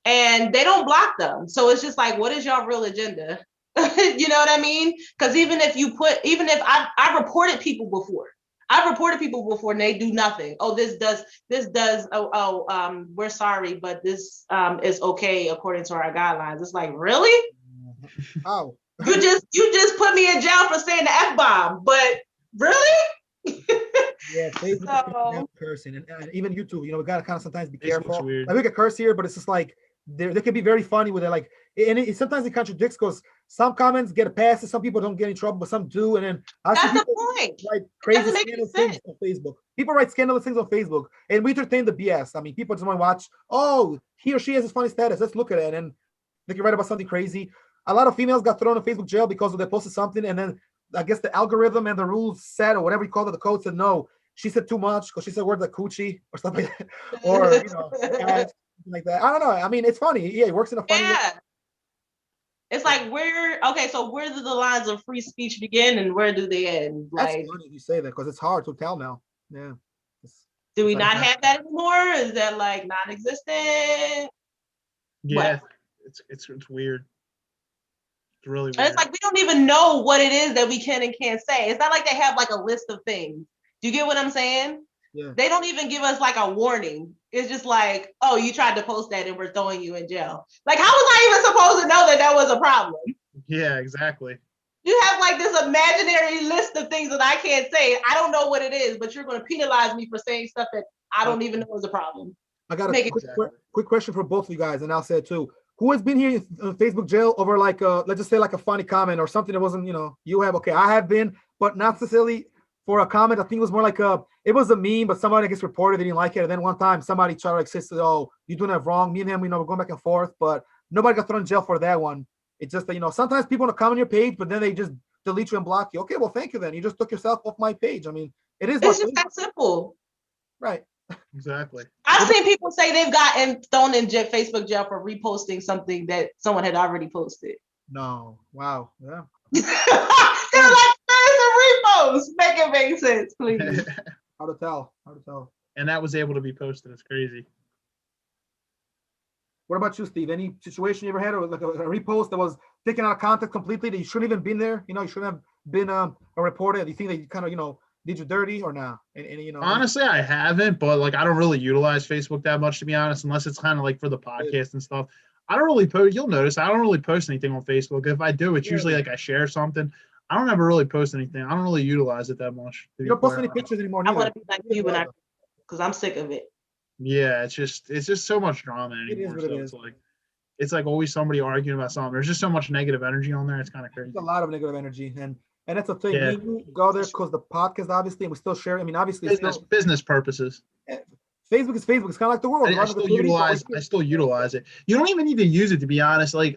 And they don't block them. So it's just like, what is your real agenda? You know what I mean? Because even if I reported people before. I've reported people before and they do nothing. Oh, we're sorry, but this is okay according to our guidelines. It's like, really? Oh. You just put me in jail for saying the F-bomb, but really? Yeah, Facebook is cursing, and even YouTube. We gotta kind of sometimes be careful. Like, we can curse here, but it's just like they can be very funny with it. Like, and sometimes it contradicts because some comments get a pass, and some people don't get in trouble, but some do. And then that's the point. Write crazy scandalous things on Facebook. People write scandalous things on Facebook, and we entertain the BS. I mean, people just want to watch. Oh, he or she has this funny status. Let's look at it, and they can write about something crazy. A lot of females got thrown in Facebook jail because they posted something, and then I guess the algorithm and the rules said, or whatever you call it, the code said no. She said too much because she said words like coochie or stuff like that, or like that. I don't know. I mean, it's funny. Yeah, it works in a funny way. It's like where do the lines of free speech begin and where do they end? That's funny you say that because it's hard to tell now. Yeah. Do we not have that anymore? Is that like non-existent? Yeah, it's weird. It's really weird. And it's like we don't even know what it is that we can and can't say. It's not like they have like a list of things. Do you get what I'm saying? Yeah. They don't even give us like a warning. It's just like, oh, you tried to post that and we're throwing you in jail. Like, how was I even supposed to know that was a problem? Yeah, exactly. You have like this imaginary list of things that I can't say. I don't know what it is, but you're going to penalize me for saying stuff that I don't even know is a problem. I got a quick question for both of you guys, and I'll say it too. Who has been here in Facebook jail over like let's just say like a funny comment or something that wasn't, you have? Okay, I have been, but not necessarily for a comment. I think it was more like it was a meme, but somebody gets reported, they didn't like it. And then one time somebody tried to like say, oh, you're doing that wrong. Me and him, we're going back and forth, but nobody got thrown in jail for that one. It's just that, sometimes people want to comment on your page, but then they just delete you and block you. Okay, well, thank you then. You just took yourself off my page. I mean, it's just that simple. Right. Exactly. I've seen people say they've gotten thrown in Facebook jail for reposting something that someone had already posted. No. Wow. Yeah. They're like, it's a repost. Make it make sense, please. How to tell. And that was able to be posted. It's crazy. What about you, Steve? Any situation you ever had, or like a repost that was taken out of context completely, that you shouldn't even been there? You shouldn't have been a reporter. Do you think that you kind of, did you dirty or not? And Honestly, I haven't, but like I don't really utilize Facebook that much, to be honest, unless it's kind of like for the podcast and stuff. I don't really post. You'll notice I don't really post anything on Facebook. If I do, it's usually like I share something. I don't ever really post anything. I don't really utilize it that much. You don't post any pictures anymore. I want to be like you when because I'm sick of it. Yeah, it's just so much drama anymore. It's like always somebody arguing about something. There's just so much negative energy on there. It's kind of crazy. There's a lot of negative energy, and that's the thing. Yeah. We go there because the podcast, obviously, and we still share. I mean, obviously, business purposes. Facebook is Facebook. It's kind of like the world. I still utilize it. You don't even need to use it, to be honest. Like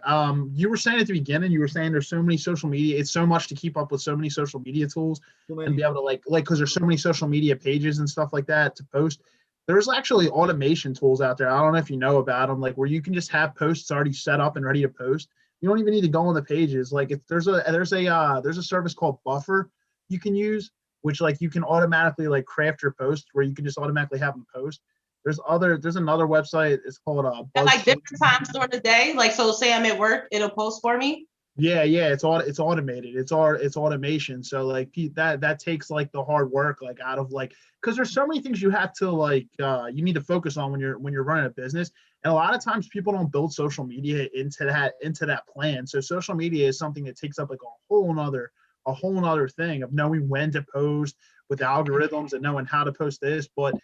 you were saying at the beginning, you were saying there's so many social media. It's so much to keep up with so many social media tools and be able to like because there's so many social media pages and stuff like that to post. There's actually automation tools out there. I don't know if you know about them, like where you can just have posts already set up and ready to post. You don't even need to go on the pages. Like if there's a service called Buffer you can use, which like you can automatically like craft your posts where you can just automatically have them post. There's another website. It's called like different times during the day. Like so, say I'm at work, it'll post for me. Yeah, it's automated. It's automation. So like that takes like the hard work like out of like because there's so many things you have to like you need to focus on when you're running a business. And a lot of times people don't build social media into that plan. So social media is something that takes up like a whole nother thing of knowing when to post with algorithms and knowing how to post this. But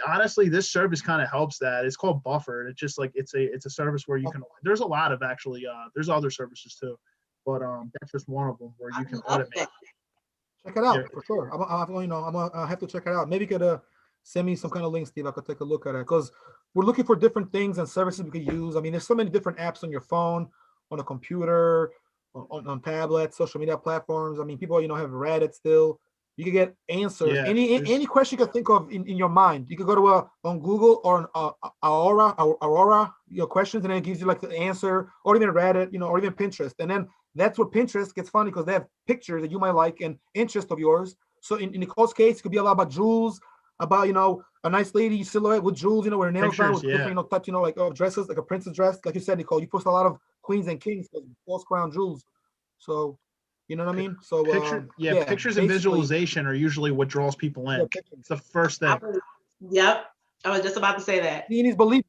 honestly, this service kind of helps that. It's called Buffer. It's just like it's a service where you can. There's a lot of actually. There's other services too, but that's just one of them where you can automate. Check it out for sure. I have to check it out. Maybe you could send me some kind of link, Steve. I could take a look at it because we're looking for different things and services we could use. I mean, there's so many different apps on your phone, on a computer, on tablets, social media platforms. I mean, people have Reddit still. You can get answers. Yeah, any question you can think of in your mind. You could go to on Google or on Aurora, questions, and then it gives you like the answer, or even Reddit, or even Pinterest. And then that's where Pinterest gets funny because they have pictures that you might like and interest of yours. So in Nicole's case, it could be a lot about jewels, about a nice lady silhouette with jewels, with her nails done, with different, touch, like dresses, like a princess dress, like you said, Nicole. You post a lot of queens and kings, false crown jewels. So. You know what I mean? So pictures and visualization are usually what draws people in. It's the first thing. I was just about to say that. He needs belief.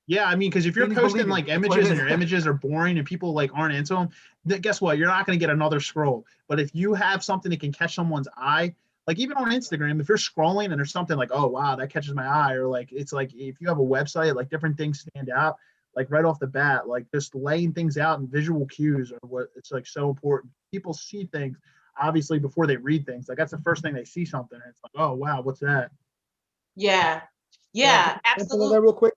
Yeah, I mean, because if you're posting like images and your images are boring and people like aren't into them, then guess what? You're not going to get another scroll. But if you have something that can catch someone's eye, like even on Instagram, if you're scrolling and there's something like, oh wow, that catches my eye, or like it's like if you have a website, like different things stand out. Like right off the bat, like just laying things out and visual cues are what it's like so important. People see things obviously before they read things. Like that's the first thing they see something. And it's like, oh wow, what's that? Yeah, absolutely. That real quick.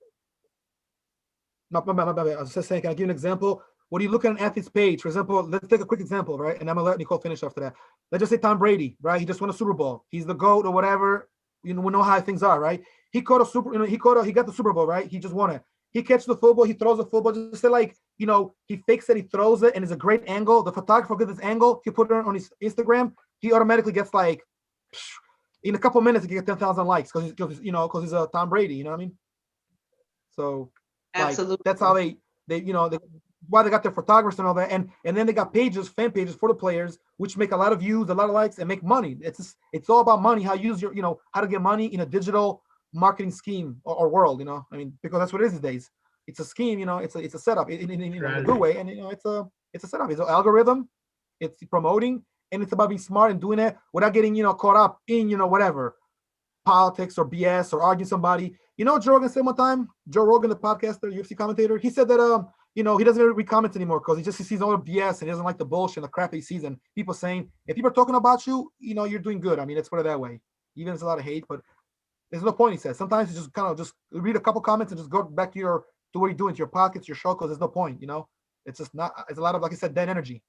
My bad. I was just saying, can I give you an example? When you look at an athlete's page, for example, let's take a quick example, right? And I'm gonna let Nicole finish after that. Let's just say Tom Brady, right? He just won a Super Bowl. He's the GOAT or whatever. We know how things are, right? He got the Super Bowl, right? He just won it. He catches the football, he throws the football, just say like, he fakes it, he throws it, and it's a great angle. The photographer gets this angle, he put it on his Instagram, he automatically gets like, in a couple minutes, he gets 10,000 likes because he's a Tom Brady, you know what I mean? So, absolutely, that's how they why they got their photographers and all that, and then they got fan pages for the players, which make a lot of views, a lot of likes, and make money. It's all about money, how you use how to get money in a digital marketing scheme or world, I mean, because that's what it is these days. It's a scheme, it's a setup in a good way, and it's a setup. It's an algorithm. It's promoting, and it's about being smart and doing it without getting caught up in whatever politics or BS or arguing somebody. Joe Rogan said one time. Joe Rogan, the podcaster, UFC commentator, he said that he doesn't really read comments anymore because he sees all the BS and he doesn't like the bullshit and the crap he sees, and people saying if people are talking about you, you're doing good. I mean, let's put it that way. Even if there's a lot of hate, but there's no point, he says. Sometimes you just kind of just read a couple comments and just go back to what you're doing, to your pockets, your show, because there's no point, It's just not, it's a lot of, like I said, dead energy,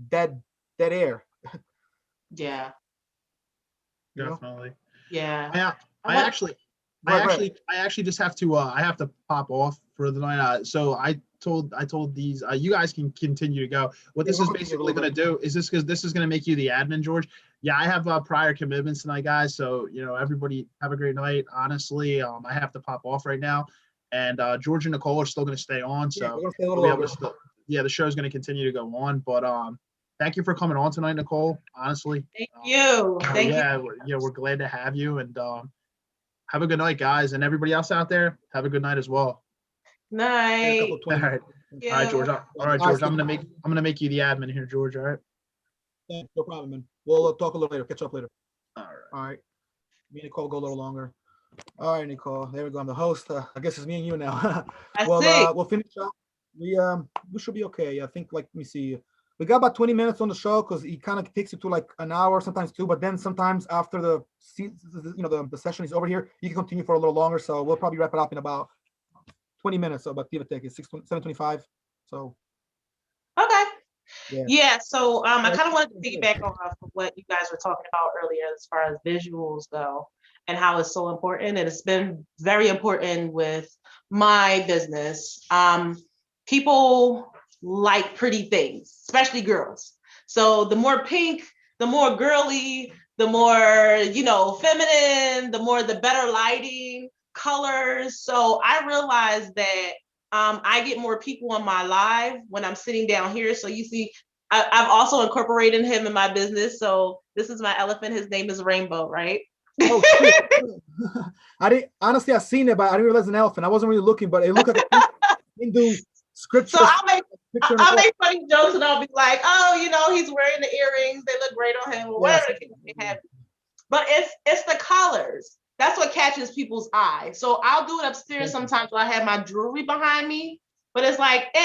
dead air. Yeah. Definitely. Yeah. I actually just have to I have to pop off for the night. So I told these you guys can continue to go. What this is basically going to do is this is going to make you the admin, George. Yeah, I have prior commitments tonight, guys. So everybody have a great night. Honestly, I have to pop off right now, and George and Nicole are still going to stay on. So the show's the show's going to continue to go on. But thank you for coming on tonight, Nicole. Honestly. Thank you. Thank you. We're glad to have you, and have a good night, guys, and everybody else out there. Have a good night as well. Night. All right. Yeah. All right, George. All right, George. I'm gonna make you the admin here, George. All right. Yeah, no problem, man. We'll talk a little later. Catch up later. All right. All right. Me and Nicole go a little longer. All right, Nicole. There we go. I'm the host. I guess it's me and you now. I see. We'll finish up. We should be okay. I think, like, let me see. We got about 20 minutes on the show because it kind of takes you to like an hour, sometimes two. But then sometimes after the session is over here, you can continue for a little longer. So we'll probably wrap it up in about 20 minutes. So, but give or take, it's 7:25. So. Okay. Yeah. Yeah. So I kind of wanted to piggyback off of what you guys were talking about earlier as far as visuals go and how it's so important. And it's been very important with my business. People like pretty things, especially girls. So the more pink, the more girly, the more, feminine, the better lighting, colors. So I realized that I get more people on my live when I'm sitting down here. So you see, I've also incorporated him in my business. So this is my elephant. His name is Rainbow, right? Oh, I didn't honestly. I seen it, but I didn't realize an elephant. I wasn't really looking, but it looked like a Hindu scripture. So I'll make funny jokes and I'll be like, oh, he's wearing the earrings. They look great on him. Or whatever the case may have. But it's the colors. That's what catches people's eye. So I'll do it upstairs sometimes where I have my jewelry behind me, but it's like,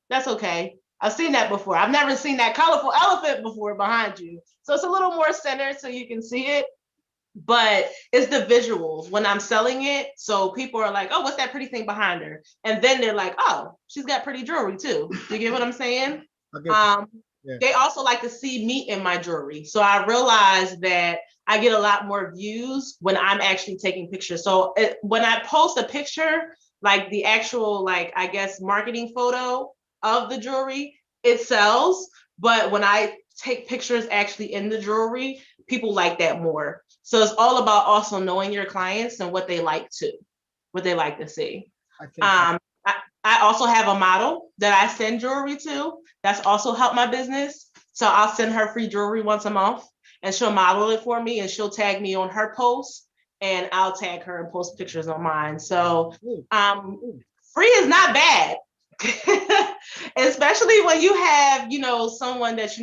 that's okay. I've seen that before. I've never seen that colorful elephant before behind you. So it's a little more centered so you can see it, but it's the visuals when I'm selling it. So people are like, oh, what's that pretty thing behind her? And then they're like, oh, she's got pretty jewelry too. Do you get what I'm saying? They also like to see me in my jewelry. So I realized that I get a lot more views when I'm actually taking pictures. So when I post a picture, like the actual, I guess, marketing photo of the jewelry, it sells. But when I take pictures actually in the jewelry, people like that more. So it's all about also knowing your clients and what they like to see. I also have a model that I send jewelry to. That's also helped my business. So I'll send her free jewelry once a month and she'll model it for me and she'll tag me on her post and I'll tag her and post pictures on mine. So free is not bad. Especially when you have, someone that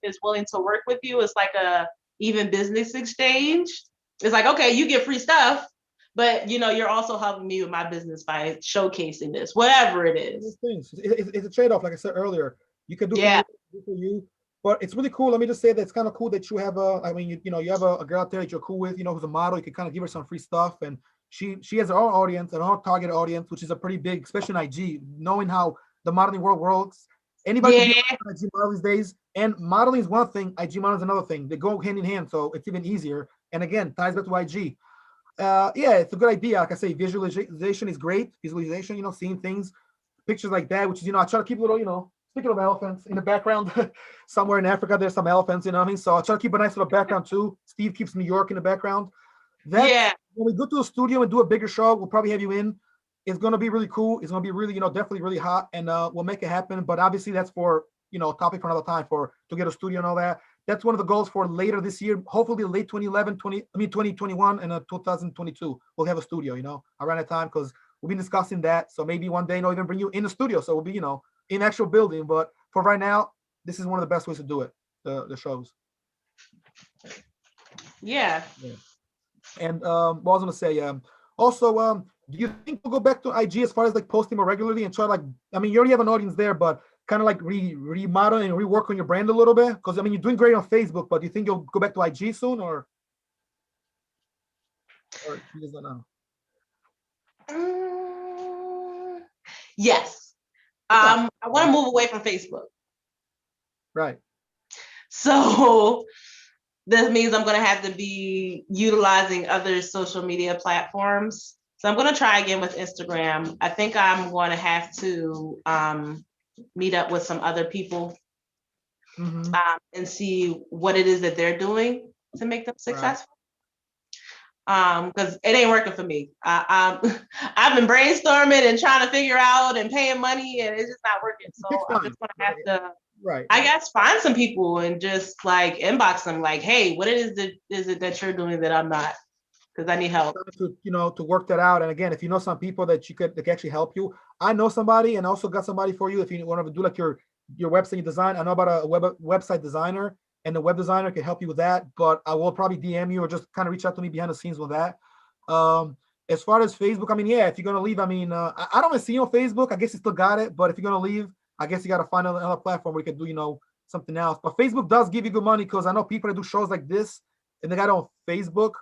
is willing to work with you. It's like a even business exchange. It's like, okay, you get free stuff, but you're also helping me with my business by showcasing this, whatever it is. It's a trade-off, like I said earlier. You can do for you, but it's really cool. Let me just say that it's kind of cool that you have you have a girl out there that you're cool with, who's a model. You can kind of give her some free stuff, and she has her own audience and her own target audience, which is a pretty big, especially in IG. Knowing how the modeling world works, anybody can be an IG model these days. And modeling is one thing, IG modeling is another thing. They go hand in hand, so it's even easier. And again, ties back to IG. It's a good idea. Like I say, visualization is great. Visualization, seeing things, pictures like that, which is, I try to keep a little, speaking of elephants in the background, somewhere in Africa, there's some elephants, what I mean? So I try to keep a nice little background too. Steve keeps New York in the background. When we go to the studio and do a bigger show, we'll probably have you in. It's going to be really cool. It's going to be really, definitely really hot, and we'll make it happen. But obviously that's for, topic for another time to get a studio and all that. That's one of the goals for later this year, hopefully late 2021 and 2022. We'll have a studio, around that time, because we've been discussing that. So maybe one day, even bring you in the studio. So we'll be, in actual building. But for right now, this is one of the best ways to do it, the shows. Yeah. And what I was going to say, also, do you think we'll go back to IG as far as posting more regularly and try you already have an audience there, but kind of remodel and rework on your brand a little bit? Because you're doing great on Facebook, but do you think you'll go back to IG soon, or you just don't know? Yes. I want to move away from Facebook. Right. So this means I'm going to have to be utilizing other social media platforms. So I'm going to try again with Instagram. I think I'm going to have to meet up with some other people and see what it is that they're doing to make them successful. Because it ain't working for me. I've been brainstorming and trying to figure out and paying money, and it's just not working. So I'm just going to have to Right. I guess find some people and just like inbox them like, hey, what is it that you're doing that I'm not? Because I need help. To work that out. And again, if you know some people that can actually help you, I know somebody and also got somebody for you. If you want to do like your website design, I know about a website designer, and the web designer can help you with that. But I will probably DM you or just kind of reach out to me behind the scenes with that. As far as Facebook, I mean, yeah, if you're gonna leave, I mean, I don't see you on Facebook. I guess you still got it, but if you're gonna leave, I guess you got to find another platform where you can do, something else. But Facebook does give you good money because I know people that do shows like this and they got on Facebook.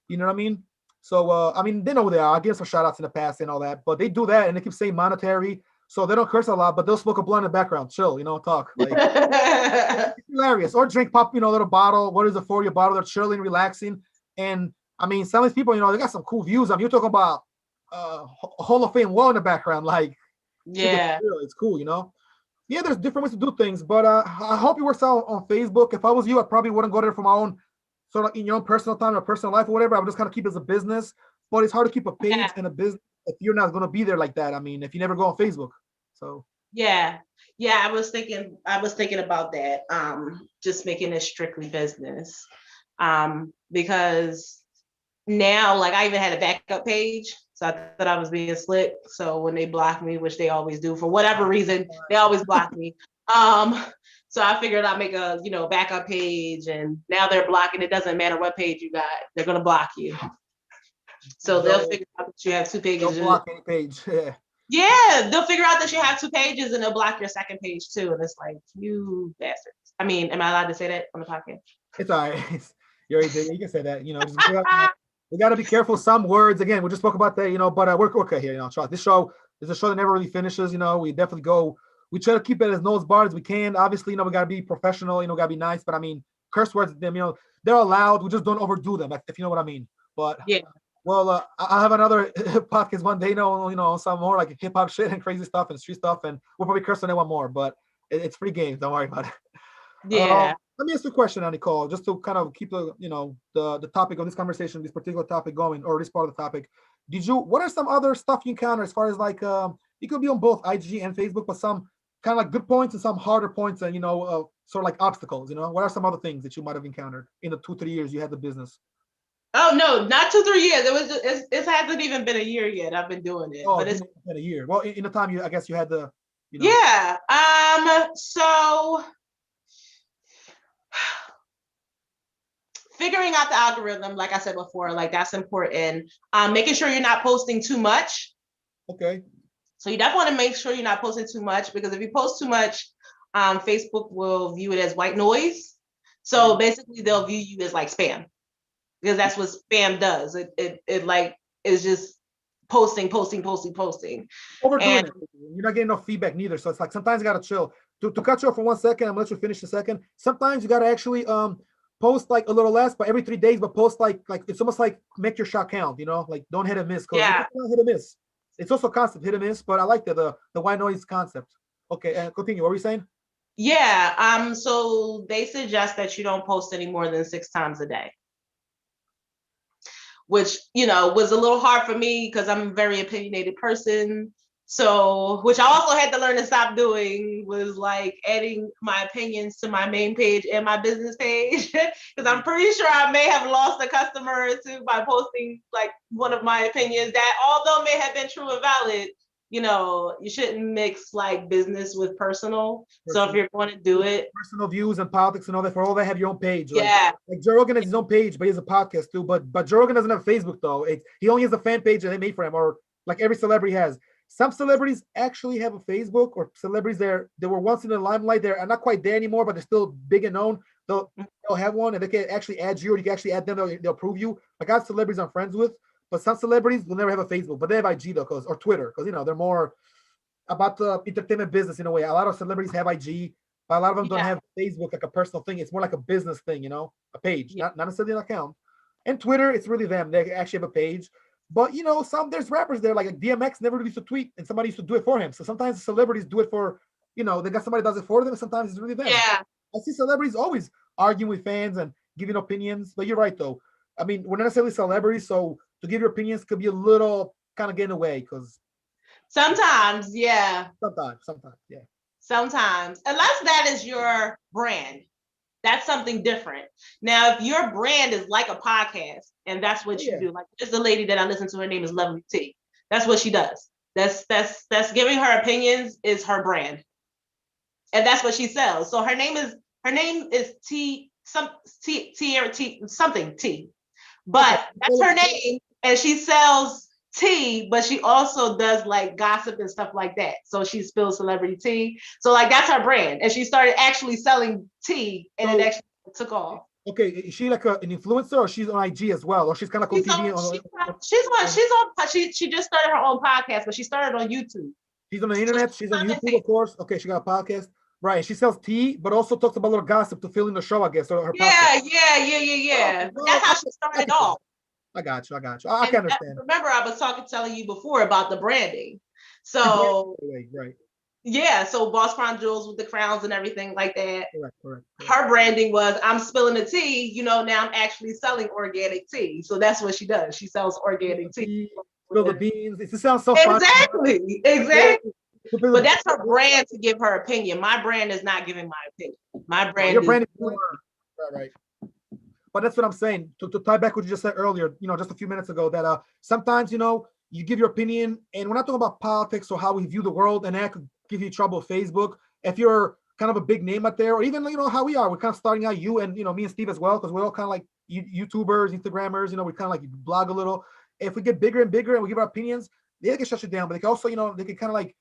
You know what I mean? So, I mean, they know who they are. I give some shout outs in the past and all that, but they do that and they keep saying monetary. So they don't curse a lot, but they'll smoke a blunt in the background, chill, talk. Like, it's hilarious. Or drink pop, a little bottle. What is it for? Your bottle? They're chilling, relaxing. And I mean, some of these people, they got some cool views. I mean, you're talking about Hall of Fame wall in the background. Like, yeah. it's cool, Yeah, there's different ways to do things, but I hope it works out on Facebook. If I was you, I probably wouldn't go there for my own sort of in your own personal time or personal life or whatever. I would just kind of keep it as a business. But it's hard to keep a page and a business if you're not going to be there like that. I mean, if you never go on Facebook. So yeah, I was thinking about that. Just making it strictly business. Because now, like, I even had a backup page. So I thought I was being slick. So when they block me, which they always do for whatever reason, they always block me. So I figured I'd make a, backup page, and now they're blocking. It doesn't matter what page you got, they're gonna block you. So they'll figure out that you have two pages. Don't block any page. Yeah, they'll figure out that you have two pages, and they'll block your second page too. And it's like, you bastards. I mean, am I allowed to say that on the podcast? It's all right. You can say that. We got to be careful. Some words, again, we just spoke about that, but we're okay here. This show is a show that never really finishes. We definitely we try to keep it as nose barred as we can. Obviously, we got to be professional, got to be nice. But I mean, curse words, them, they're allowed. We just don't overdo them, if you know what I mean. But yeah. Well, I'll have another podcast one day, some more like hip hop shit and crazy stuff and street stuff. And we'll probably curse on that one more, but it's free games. Don't worry about it. Yeah. Let me ask you a question, Nicole, just to kind of keep the topic of this conversation, this particular topic going, or this part of the topic. What are some other stuff you encounter as far as like, it could be on both IG and Facebook, but some kind of like good points and some harder points and, sort of like obstacles, what are some other things that you might have encountered in the 2-3 years you had the business? Oh, no, not 2-3 years. It hasn't even been a year yet. I've been doing it. Oh, but it's been a year. Well, in the time I guess you had the, Yeah. So figuring out the algorithm, like I said before, like that's important. Making sure you're not posting too much. Okay. So you definitely want to make sure you're not posting too much, because if you post too much, Facebook will view it as white noise. So basically they'll view you as like spam, because that's what spam does. It like is just posting. Overdoing and it. You're not getting enough feedback neither. So it's like sometimes you gotta chill. To cut you off for 1 second, I'm gonna let you finish the second. Sometimes you gotta actually post like a little less, but every 3 days, but post like it's almost like make your shot count, like don't hit and miss, because it's not hit and miss. It's also concept hit and miss, but I like the white noise concept. Okay, continue. What were you saying? Yeah. So they suggest that you don't post any more than 6 times a day, which, was a little hard for me because I'm a very opinionated person. So, which I also had to learn to stop doing, was like adding my opinions to my main page and my business page. Because I'm pretty sure I may have lost a customer or two by posting like one of my opinions that, although may have been true and valid, you shouldn't mix like business with personal. So if you're going to do it, personal views and politics and all that, for all that, have your own page. Yeah. Like Joe Rogan has his own page, but he has a podcast too. But Joe Rogan doesn't have Facebook though. He only has a fan page that they made for him, or like every celebrity has. Some celebrities actually have a Facebook, or celebrities they were once in the limelight. They're not quite there anymore, but they're still big and known. They'll have one, and they can actually add you, or you can actually add them. They'll approve you. Like I have celebrities I'm friends with, but some celebrities will never have a Facebook, but they have IG though, or Twitter, because they're more about the entertainment business in a way. A lot of celebrities have IG, but a lot of them don't have Facebook like a personal thing. It's more like a business thing, a page, not necessarily an account. And Twitter, it's really them. They actually have a page. But there's rappers there, like DMX never used to tweet, and somebody used to do it for him. So sometimes the celebrities do it for, they got somebody does it for them, and sometimes it's really them. Yeah. I see celebrities always arguing with fans and giving opinions. But you're right though. I mean, we're not necessarily celebrities, so to give your opinions could be a little kind of getting away, because sometimes, yeah. Sometimes, yeah. Sometimes, unless that is your brand. That's something different. Now, if your brand is like a podcast and that's what you do, like there's a lady that I listen to, her name is Lovely T. That's what she does. That's giving her opinions is her brand. And that's what she sells. So her name is T something T. But that's her name. And she sells tea, but she also does like gossip and stuff like that. So she spills celebrity tea. So like that's her brand. And she started actually selling tea and it actually took off. Okay, is she like an influencer or she's on IG as well? Or she's kind of on TV? She just started her own podcast, but she started on YouTube. She's on the internet, she's on YouTube, of course. Okay, she got a podcast. Right, she sells tea, but also talks about a little gossip to fill in the show, I guess. Or her yeah. Oh, that's how she started off. I got you. I can understand. Remember, I was telling you before about the branding. So right. Yeah, so Boss Crown Jewels with the crowns and everything like that. Correct. Her branding was, I'm spilling the tea, now I'm actually selling organic tea. So that's what she does. She sells organic tea. Spill the beans. It sounds so Exactly. But that's her brand to give her opinion. My brand is not giving my opinion. My brand your brand is right. But that's what I'm saying. To tie back what you just said earlier, just a few minutes ago, that sometimes, you give your opinion, and we're not talking about politics or how we view the world, and that could give you trouble with Facebook. If you're kind of a big name out there, or even, how we are, we're kind of starting out, you and, me and Steve as well, because we're all kind of like YouTubers, Instagrammers, we kind of like blog a little. If we get bigger and bigger and we give our opinions, they can shut you down, but they can also, they can kind of like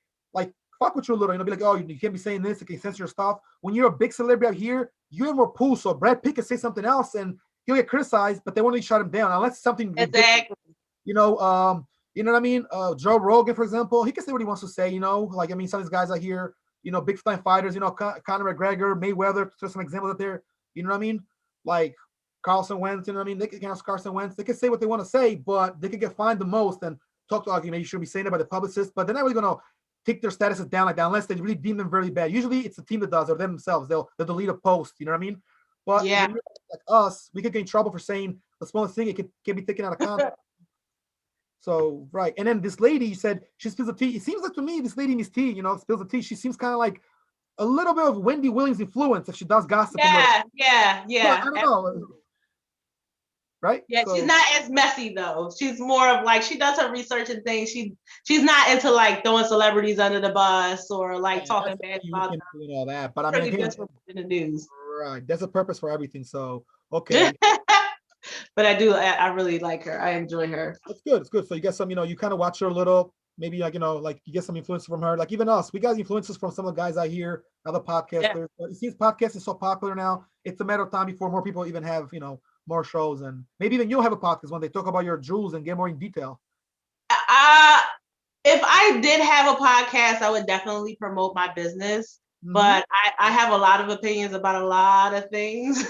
fuck with you a little, be like, oh, you can't be saying this, it can censor your stuff. When you're a big celebrity out here, you have more pull. So Brad Pitt can say something else and he'll get criticized, but they won't really shut him down unless something exactly. You know what I mean? Joe Rogan, for example, he can say what he wants to say. Some of these guys out here, big time fighters, Conor McGregor, Mayweather, there's some examples out there. You know what I mean? Like Carson Wentz, they can ask Carson Wentz. They can say what they want to say, but they can get fined the most and talk to you shouldn't be saying it by the publicist, but they're not really gonna take their statuses down like that unless they really deem them very bad. Usually it's the team that does, or them themselves. They'll delete a post, you know what I mean? But yeah, like us, we could get in trouble for saying the smallest thing. It can be taken out of context. So right, and then this lady said she spills the tea. It seems like to me this lady Miss T, spills the tea. She seems kind of like a little bit of Wendy Williams influence if she does gossip. Yeah. I don't know. Right? Yeah, so, she's not as messy though. She's more of like, she does her research and things. She's not into like throwing celebrities under the bus or like talking bad about them and all that. But I mean, again, in the news. Right. There's a purpose for everything. So okay. But I really like her. I enjoy her. It's good. It's good. So you get some, you kind of watch her a little, maybe like, like you get some influence from her. Like even us, we got influences from some of the guys out here, other podcasters. Yeah. But it seems podcast is so popular now. It's a matter of time before more people even have, more shows, and maybe even you'll have a podcast when they talk about your jewels and get more in detail. If I did have a podcast, I would definitely promote my business. Mm-hmm. But I have a lot of opinions about a lot of things.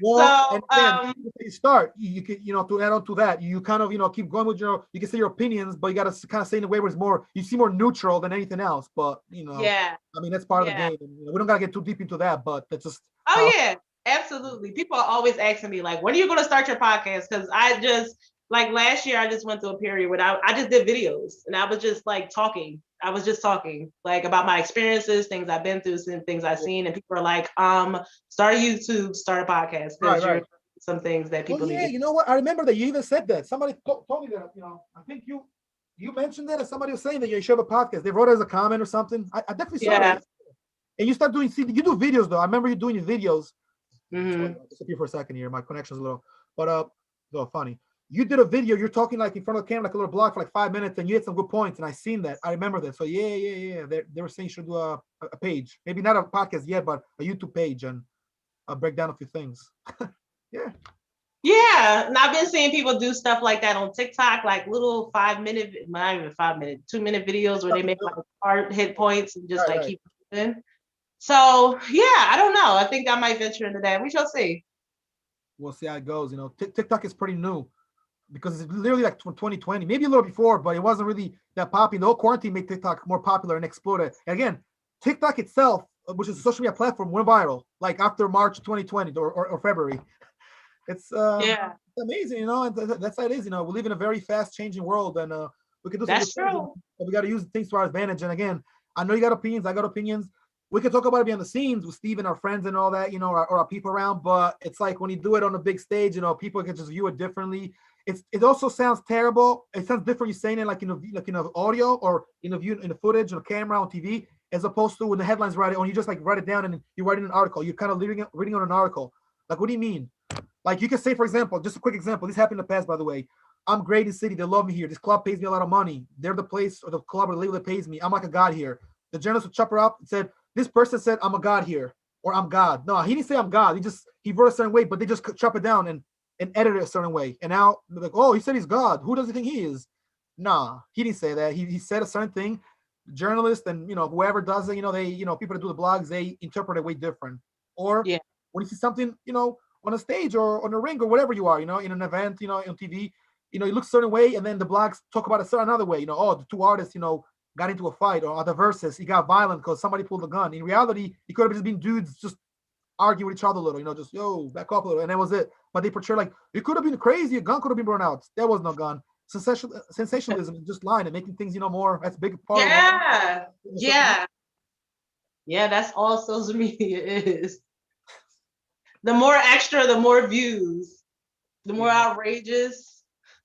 Well, so and you start, you can, to add on to that, you kind of, keep going with you can say your opinions, but you got to kind of say in a way where it's more, you see more neutral than anything else. But, yeah, I mean, that's part of the game. And, we don't got to get too deep into that, but that's just. Yeah, absolutely. People are always asking me, like, when are you going to start your podcast? Because I just, like last year, I just went through a period where I just did videos and I was just like talking. I was just talking like about my experiences, things I've been through, things I've seen. And people are like, start a YouTube, start a podcast. Right. Some things that people need. You know what? I remember that you even said that. Somebody told me that, I think you mentioned that, and somebody was saying that you should have a podcast. They wrote it as a comment or something. I definitely saw that. And you start doing, you do videos though. I remember you doing your videos. Mm-hmm. Sorry, I'll disappear for a second here. My connection's a little, but funny. You did a video, you're talking like in front of the camera, like a little blog for like 5 minutes, and you had some good points, and I seen that. I remember that. So yeah. They were saying you should do a page. Maybe not a podcast yet, but a YouTube page, and I'll break down a few things. Yeah. Yeah. And I've been seeing people do stuff like that on TikTok, like little 5 minute, not even 5 minute, 2 minute videos where they make like hard hit points and just keep moving. So yeah, I don't know. I think I might venture into that. We shall see. We'll see how it goes. TikTok is pretty new, because it's literally like 2020, maybe a little before, but it wasn't really that popular. The whole quarantine made TikTok more popular and exploded. And again, TikTok itself, which is a social media platform, went viral like after March 2020 or February. It's amazing, and that's how it is. We live in a very fast changing world, and we can do that's true. But we got to use things to our advantage. And again, I know you got opinions. I got opinions. We can talk about it behind the scenes with Steve and our friends and all that, or our people around. But it's like when you do it on a big stage, people can just view it differently. It also sounds terrible. It sounds different. You're saying it like in audio or in the footage on a camera on TV, as opposed to when the headlines write it, or you just like write it down and you're writing an article. You're kind of reading on an article. Like, what do you mean? Like, you can say, for example, just a quick example. This happened in the past, by the way. I'm great in the city. They love me here. This club pays me a lot of money. They're the place or the club or the label that pays me. I'm like a god here. The journalist would chop her up and said, this person said, I'm a god here, or I'm God. No, he didn't say I'm God. He wrote a certain way, but they just chop it down and edit it a certain way. And now they're like, oh, he said he's God. Who does he think he is? Nah, he didn't say that. He said a certain thing. Journalists and whoever does it, they people that do the blogs, they interpret it way different. Or when you see something, on a stage or on a ring or whatever you are, in an event, on TV, you look a certain way, and then the blogs talk about it another way. Oh, the two artists, got into a fight, or the verses, he got violent because somebody pulled a gun. In reality, it could have just been dudes just arguing with each other a little, just back up a little, and that was it. But they portray like it could have been crazy, a gun could have been brought out. There was no gun. Sensationalism and just lying and making things, more. That's a big part. Yeah, that's all social media is. The more extra, the more views, the more outrageous.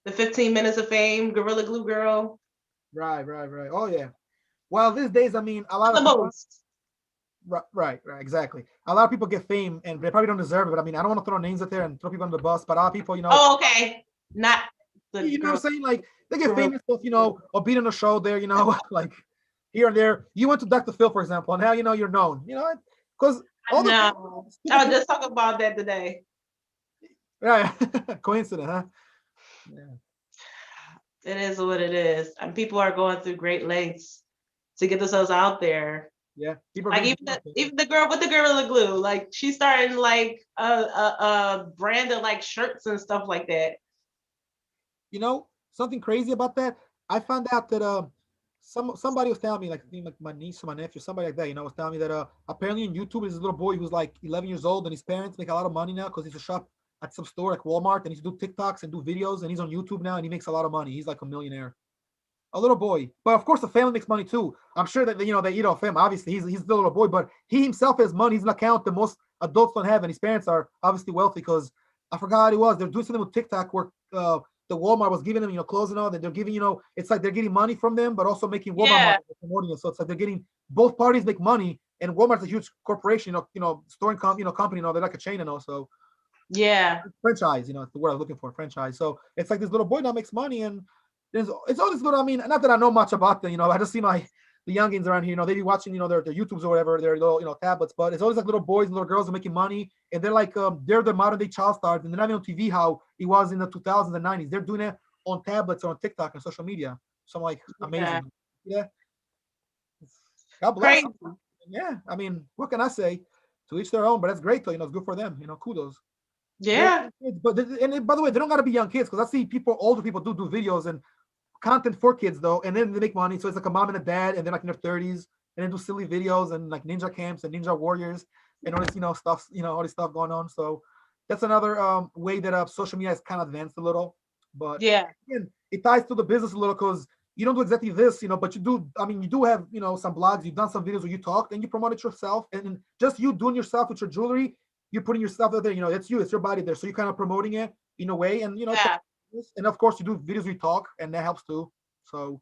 The 15 minutes of fame, Gorilla Glue Girl. Right. Oh yeah. Well, these days, I mean, a lot of people, right, exactly. A lot of people get fame and they probably don't deserve it. But I mean, I don't want to throw names out there and throw people under the bus. But a lot of people, Oh, okay. Not the. You know what I'm saying? Like they get famous stuff, or being on a show there, like here and there. You went to Dr. Phil, for example, and now you're known. Because I was just talking about that today. Yeah, coincidence, huh? Yeah. It is what it is, and people are going through great lengths to get themselves out there. Yeah, like even the girl with the Gorilla Glue, like she's starting like a brand of like shirts and stuff like that. Something crazy about that. I found out that somebody was telling me, like my niece or my nephew, somebody like that, was telling me that apparently on YouTube there's a little boy who's like 11 years old and his parents make a lot of money now because he's a shop at some store like Walmart, and he's do TikToks and do videos, and he's on YouTube now and he makes a lot of money. He's like a millionaire. A little boy. But of course the family makes money too. I'm sure that they eat off him. Obviously he's the little boy, but he himself has money. He's an account that most adults don't have, and his parents are obviously wealthy because I forgot how he was. They're doing something with TikTok where the Walmart was giving them, clothes and all that. They're giving, it's like they're getting money from them, but also making Walmart promoting it. So it's like they're getting, both parties make money, and Walmart's a huge corporation, storing company, they're like a chain and also. Yeah. Franchise, it's the word I was looking for, franchise. So it's like this little boy now makes money, and it's all this little, I mean, not that I know much about them, I just see the youngins around here, they be watching, their YouTubes or whatever, their little, tablets, but it's always like little boys and little girls are making money, and they're like, they're the modern day child stars, and they're not even on TV how it was in the 2000s and 90s. They're doing it on tablets or on TikTok and social media. So I'm like, amazing. Yeah. God bless them. Yeah. I mean, what can I say? To each their own, but that's great though, it's good for them, kudos. Yeah. But and by the way, they don't got to be young kids, because I see older people do videos and content for kids though, and then they make money. So it's like a mom and a dad, and they're like in their 30s, and they do silly videos and like ninja camps and ninja warriors and all this stuff, all this stuff going on. So that's another way that social media has kind of advanced a little. But again, it ties to the business a little, because you don't do exactly this, but you do. I mean, you do have some blogs, you've done some videos where you talked and you promoted yourself, and just you doing yourself with your jewelry. You're putting yourself out there, it's you, it's your body there. So you're kind of promoting it in a way, and and of course you do videos, you talk, and that helps too. So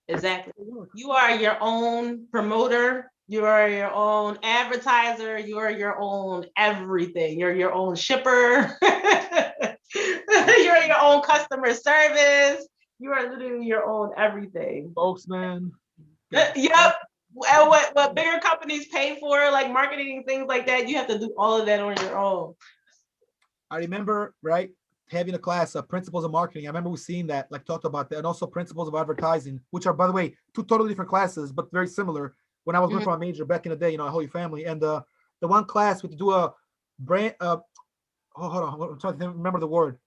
exactly, you are your own promoter, you are your own advertiser, you are your own everything. You're your own shipper. You're your own customer service. You are literally your own everything. Spokesman. Yep. And what bigger companies pay for, like marketing and things like that, you have to do all of that on your own. I remember, having a class of principles of marketing. I remember we seeing that, like talked about that, and also principles of advertising, which are, by the way, two totally different classes, but very similar. When I was going for a major back in the day, Holy Family, and the one class we had to do a brand. Hold on, I'm trying to remember the word.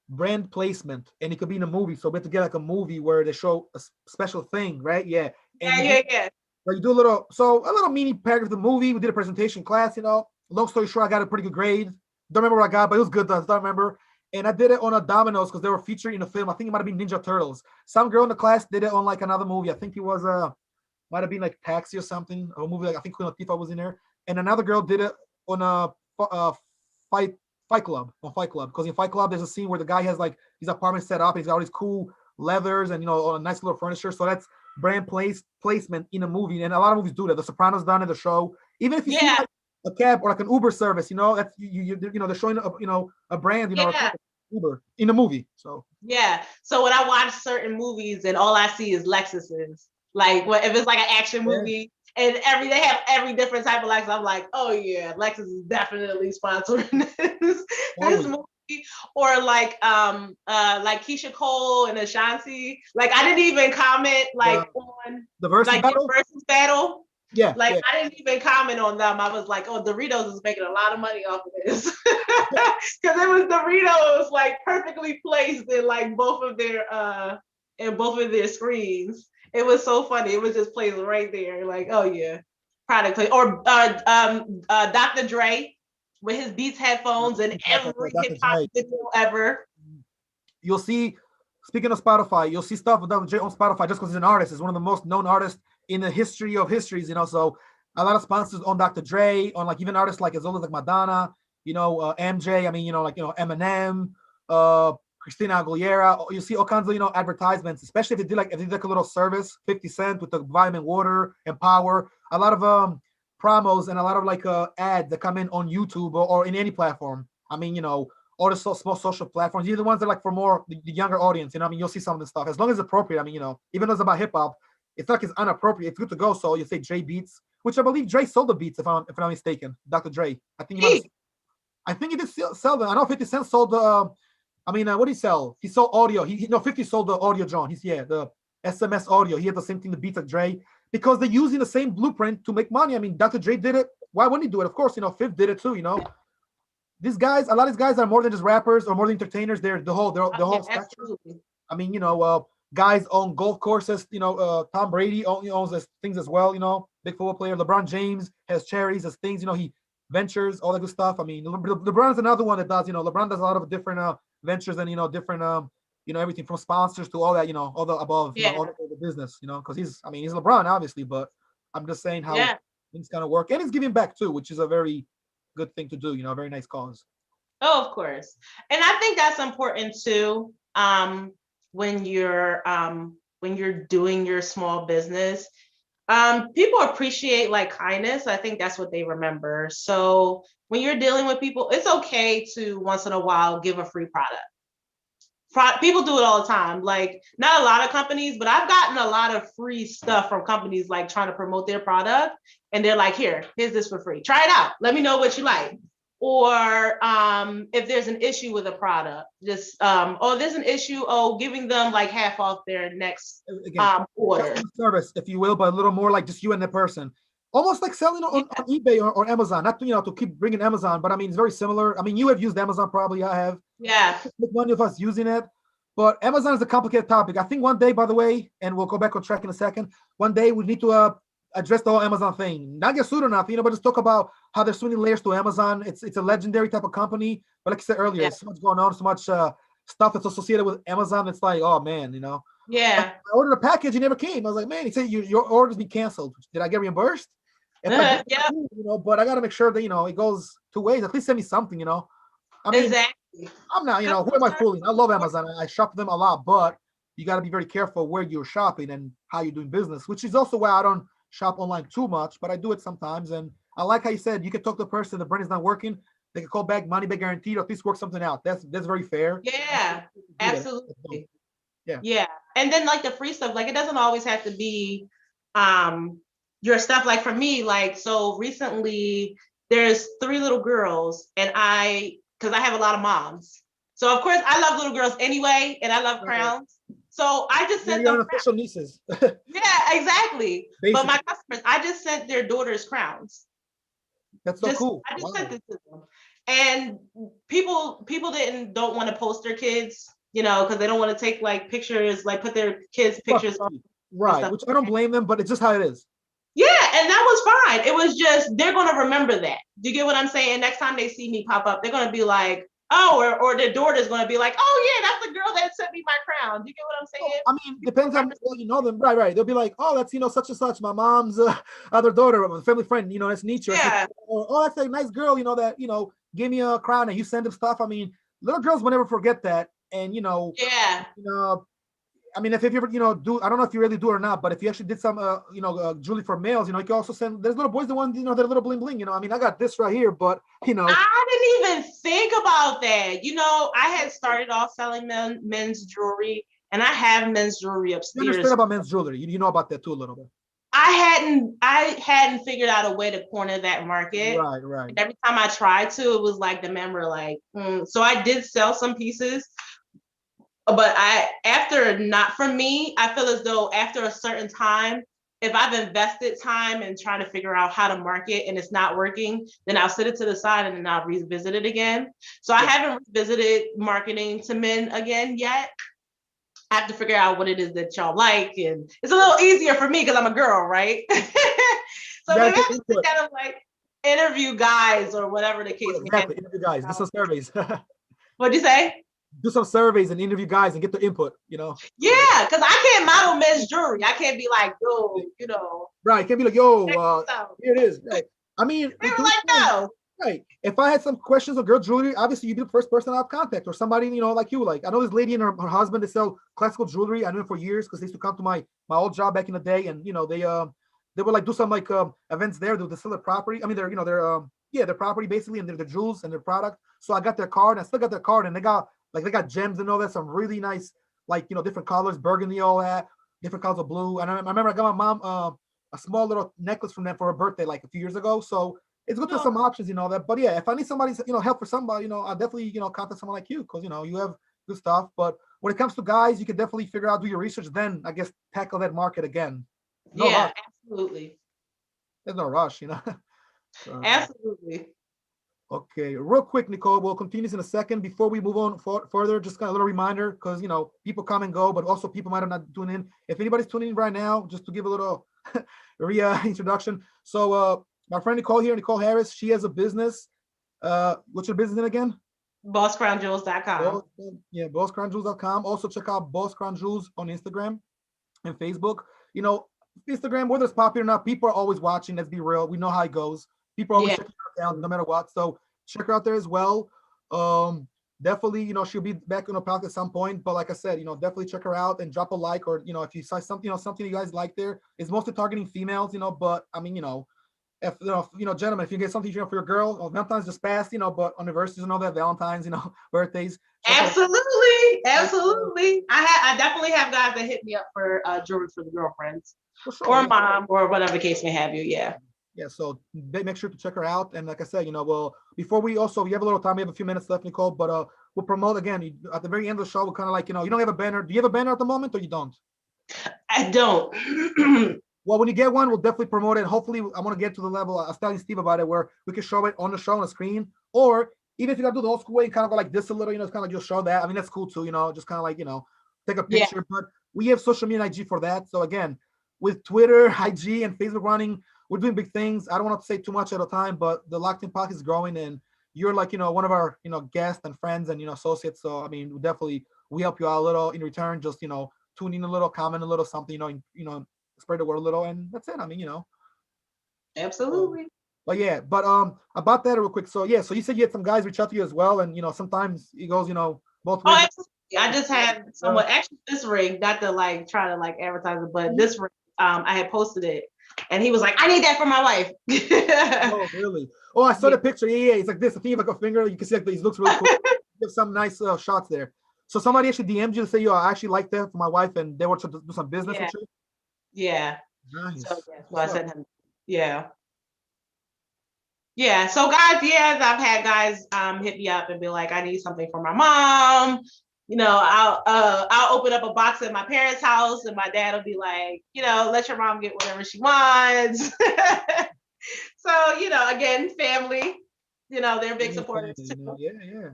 Brand placement, and it could be in a movie. So we have to get like a movie where they show a special thing, right? Yeah. And yeah. Where you do a little mini paragraph of the movie. We did a presentation class, Long story short, I got a pretty good grade. Don't remember what I got, but it was good. I don't remember. And I did it on a Domino's because they were featured in a film. I think it might have been Ninja Turtles. Some girl in the class did it on like another movie. I think it was might have been like Taxi or something, or a movie like I think Queen Latifah was in there, and another girl did it on a Fight Fight Club on Fight Club, because in Fight Club there's a scene where the guy has like his apartment set up, and he's got all these cool leathers and all nice little furniture. So that's brand placement in a movie, and a lot of movies do that. The Sopranos done in the show. Even if you see like a cab or like an Uber service, that's they're showing a brand, a Uber in a movie. So so when I watch certain movies and all I see is Lexuses, like if it's like an action movie and they have every different type of Lexus, I'm like, oh yeah, Lexus is definitely sponsoring this movie. Or like Keisha Cole and Ashanti. Like I didn't even comment on the versus battle. Yeah. I didn't even comment on them. I was like, oh, Doritos is making a lot of money off of this. Because it was Doritos like perfectly placed in like both of their screens. It was so funny. It was just placed right there. Like, oh yeah, product play. Or Dr. Dre with his Beats headphones and every hip hop video ever. You'll see, speaking of Spotify, you'll see stuff with Dr. Dre on Spotify just because he's an artist. He's one of the most known artists in the history of histories, so a lot of sponsors on Dr. Dre, on like even artists like as old as like Madonna, MJ, Eminem, Christina Aguilera. You see all kinds of advertisements, especially if they did like a little service, 50 Cent with the vitamin water and power. A lot of promos and a lot of like ads that come in on YouTube or in any platform. All the small social platforms, even the ones that like for more the younger audience. You'll see some of the stuff as long as it's appropriate. Even though it's about hip hop, it's not like it's inappropriate. It's good to go. So you say Dre Beats, which I believe Dre sold the beats, if I'm not mistaken. Dr. Dre, I think he did sell them. I know 50 Cent sold the. What did he sell? He sold audio. 50 sold the audio, John. The SMS audio. He had the same thing, the beats like Dre, because they're using the same blueprint to make money. Dr. Dre did it. Why wouldn't he do it? Of course, Fifth did it too. These guys, a lot of these guys are more than just rappers or more than entertainers. They're the whole spectrum. Guys own golf courses. Tom Brady owns things as well. Big football player. LeBron James has charities, has things. He ventures, all that good stuff. LeBron's another one that does. LeBron does a lot of different ventures and different everything from sponsors to all that. All the above. All the business. Because he's LeBron obviously, but I'm just saying how things kind of work, and he's giving back too, which is a very good thing to do. A very nice cause. Oh, of course, and I think that's important too. When you're doing your small business, people appreciate like kindness. I think that's what they remember. So when you're dealing with people, it's okay to once in a while give a free product. People do it all the time. Like not a lot of companies, but I've gotten a lot of free stuff from companies like trying to promote their product, and they're like, here's this for free. Try it out. Let me know what you like. Or if there's an issue with a product, just there's an issue, giving them like half off their next order. Service, if you will, but a little more like just you and the person. Almost like selling on eBay or Amazon. Not to keep bringing Amazon, but it's very similar. You have used Amazon, probably. I have. Yeah. One of us using it, but Amazon is a complicated topic. I think one day, by the way, and we'll go back on track in a second. One day we need to address the whole Amazon thing. Not get sued or nothing, but just talk about how there's so many layers to Amazon. It's a legendary type of company, but like I said earlier, so much going on, so much stuff that's associated with Amazon. It's like, oh man, Yeah. I ordered a package, it never came. I was like, man, he said your order's been canceled. Did I get reimbursed? Yeah. But I gotta make sure that it goes two ways. At least send me something. Exactly. I'm not. Who am I fooling? I love Amazon. I shop them a lot, but you got to be very careful where you're shopping and how you're doing business, which is also why I don't shop online too much, but I do it sometimes. And I like how you said you can talk to the person, the brand is not working, they can call back, money back guaranteed, or at least work something out. That's very fair. Yeah, absolutely. Yeah. And then like the free stuff, like it doesn't always have to be your stuff. Like for me, like so recently there's 3 little girls, and because I have a lot of moms. So of course I love little girls anyway, and I love crowns. So I just sent them official nieces. Yeah, exactly. Basically. But my customers, I just sent their daughters crowns. That's so cool. I just sent it to them. And people don't want to post their kids, because they don't want to take like pictures, like put their kids' pictures on. Right, which I don't blame them, but it's just how it is. Yeah, and that was fine. It was just, they're going to remember that. Do you get what I'm saying? Next time they see me pop up, they're going to be like, or their daughter's going to be like, oh yeah, that's the girl that sent me my crown. Do you get what I'm saying? I mean, depends on well, you know them, right? They'll be like, oh, that's such and such, my mom's other daughter, a family friend, that's Nietzsche. Yeah. Oh, that's a nice girl, that gave me a crown, and you send them stuff. I mean, little girls will never forget that, and Yeah. I mean, if you ever, do, I don't know if you really do or not, but if you actually did some, jewelry for males, you can also send, there's little boys, the ones, that are little bling bling, I mean, I got this right here, but, I didn't even think about that. I had started off selling men's jewelry, and I have men's jewelry you upstairs. understand about men's jewelry. You know about that too a little bit. I hadn't figured out a way to corner that market. Right. And every time I tried to, it was like the men were like, So I did sell some pieces. But not for me, I feel as though after a certain time, if I've invested time in trying to figure out how to market and it's not working, then I'll set it to the side and then I'll revisit it again. So I haven't revisited marketing to men again yet. I have to figure out what it is that y'all like. And it's a little easier for me because I'm a girl, right? So maybe I have to kind of like interview guys or whatever the case may be. Exactly, interview guys, do some surveys. What'd you say? Do some surveys and interview guys and get their input, Yeah, because I can't model men's jewelry. I can't be like, yo, Right, can't be like, yo, here it is. Right. I mean, no. Right. If I had some questions on girl jewelry, obviously you'd be the first person I'd contact, or somebody, like you. Like, I know this lady and her husband, they sell classical jewelry. I knew them for years because they used to come to my old job back in the day, and they would like do some like events there. They sell their property. I mean, their property basically, and their jewels and their product. So I got their card, and I still got their card, and they got gems and all that, some really nice, like, different colors, burgundy, all that, different colors of blue. And I remember I got my mom a small little necklace from them for her birthday like a few years ago. So it's good to have some options, that. But yeah, if I need somebody's, help for somebody, I'll definitely, contact someone like you, because, you have good stuff. But when it comes to guys, you can definitely figure out, do your research, then I guess tackle that market again. No rush. Absolutely. There's no rush, Absolutely. Okay, real quick, Nicole, we'll continue this in a second. Before we move on further, just kind of a little reminder, because, people come and go, but also people might have not tuned in. If anybody's tuning in right now, just to give a little introduction. So my friend Nicole here, Nicole Harris, she has a business. What's your business name again? BossCrownJewels.com. BossCrownJewels.com. Also check out Boss Crown Jewels on Instagram and Facebook. Instagram, whether it's popular or not, people are always watching. Let's be real. We know how it goes. People are always checking her out no matter what. So check her out there as well. Definitely, she'll be back on the podcast at some point. But like I said, definitely check her out and drop a like, or if you saw something, something you guys like there. It's mostly targeting females, but I mean, if gentlemen, if you get something for your girl, Valentine's just passed, but anniversaries and all that, Valentine's, birthdays. Absolutely. I definitely have guys that hit me up for jewelry for the girlfriends, or mom, or whatever the case may have you. Yeah, so make sure to check her out. And like I said, well, before we have a little time, we have a few minutes left, Nicole, but we'll promote again at the very end of the show. We'll kind of like, you don't have a banner. Do you have a banner at the moment, or you don't? I don't. Well, when you get one, we'll definitely promote it. Hopefully, I want to get to the level, I was telling Steve about it, where we can show it on the show on the screen, or even if you got to do the old school way, kind of go like this a little, it's kind of like you'll show that. I mean, that's cool too, just kind of like, take a picture. But we have social media and IG for that. So again, with Twitter, IG, and Facebook running, we're doing big things. I don't want to say too much at a time, but the Locked In Podcast is growing, and you're like, one of our, guests and friends and, associates. So, I mean, we help you out a little in return, just, tune in a little, comment a little, something, spread the word a little, and that's it. I mean, Absolutely. But yeah, about that real quick. So yeah, so you said you had some guys reach out to you as well, and sometimes it goes, both ways. Oh, absolutely. I just had someone, actually this ring, not to like try to like advertise it, but this ring, I had posted it, and he was like, I need that for my wife. Oh, really? Oh, I saw the picture. Yeah, it's like this. I think like a finger. You can see like these looks really cool. You have some nice shots there. So somebody actually DM'd you to say, yo, I actually like that for my wife, and they want to do some business with you? Yeah. Nice. So I sent him. Yeah. Yeah. So guys, I've had guys hit me up and be like, I need something for my mom. I'll open up a box at my parents' house, and my dad will be like, let your mom get whatever she wants. So, again, family, they're big supporters too. Yeah.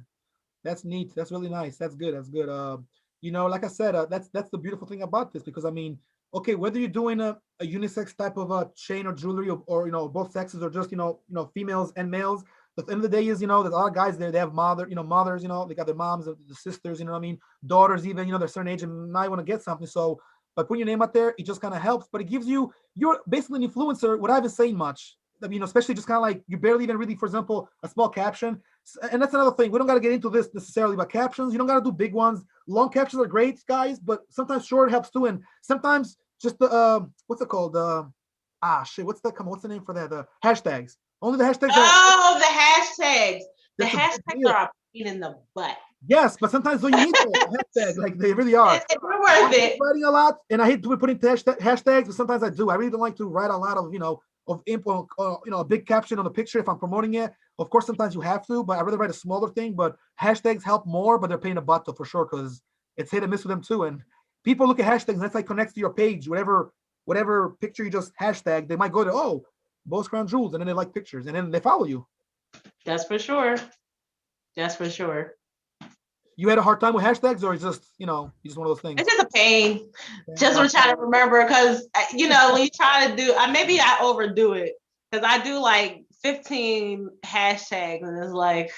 That's neat. That's really nice. That's good. Like I said, that's the beautiful thing about this, because I mean, okay, whether you're doing a unisex type of a chain or jewelry, or both sexes, or just females and males, At the end of the day is, there's a lot of guys there. They have mothers, they got their moms, the sisters, you know what I mean? Daughters even, they're a certain age and might want to get something. So by putting your name out there, it just kind of helps, but it gives you're basically an influencer without even saying much. I mean, especially just kind of like you barely even really, for example, a small caption. And that's another thing. We don't got to get into this necessarily, but captions, you don't got to do big ones. Long captions are great, guys, but sometimes short helps too. And sometimes just the, what's it called? What's the name for that? The hashtags. Only the hashtags. The hashtags. The hashtags are a pain in the butt. Yes, but sometimes when you need the hashtag, like they really are. It's worth it. Writing a lot, and I hate putting hashtags, but sometimes I do. I really don't like to write a lot of, of info, a big caption on the picture if I'm promoting it. Of course, sometimes you have to, but I'd rather write a smaller thing. But hashtags help more, but they're paying a butt for sure because it's hit and miss with them too. And people look at hashtags, and that's like connects to your page, whatever picture you just hashtag. They might go to Boss Crown Jewels, and then they like pictures, and then they follow you. That's for sure. That's for sure. You had a hard time with hashtags, or it's just, just one of those things? It's just a pain. Just we're trying to remember because, when you try to do, maybe I overdo it because I do like 15 hashtags and it's like,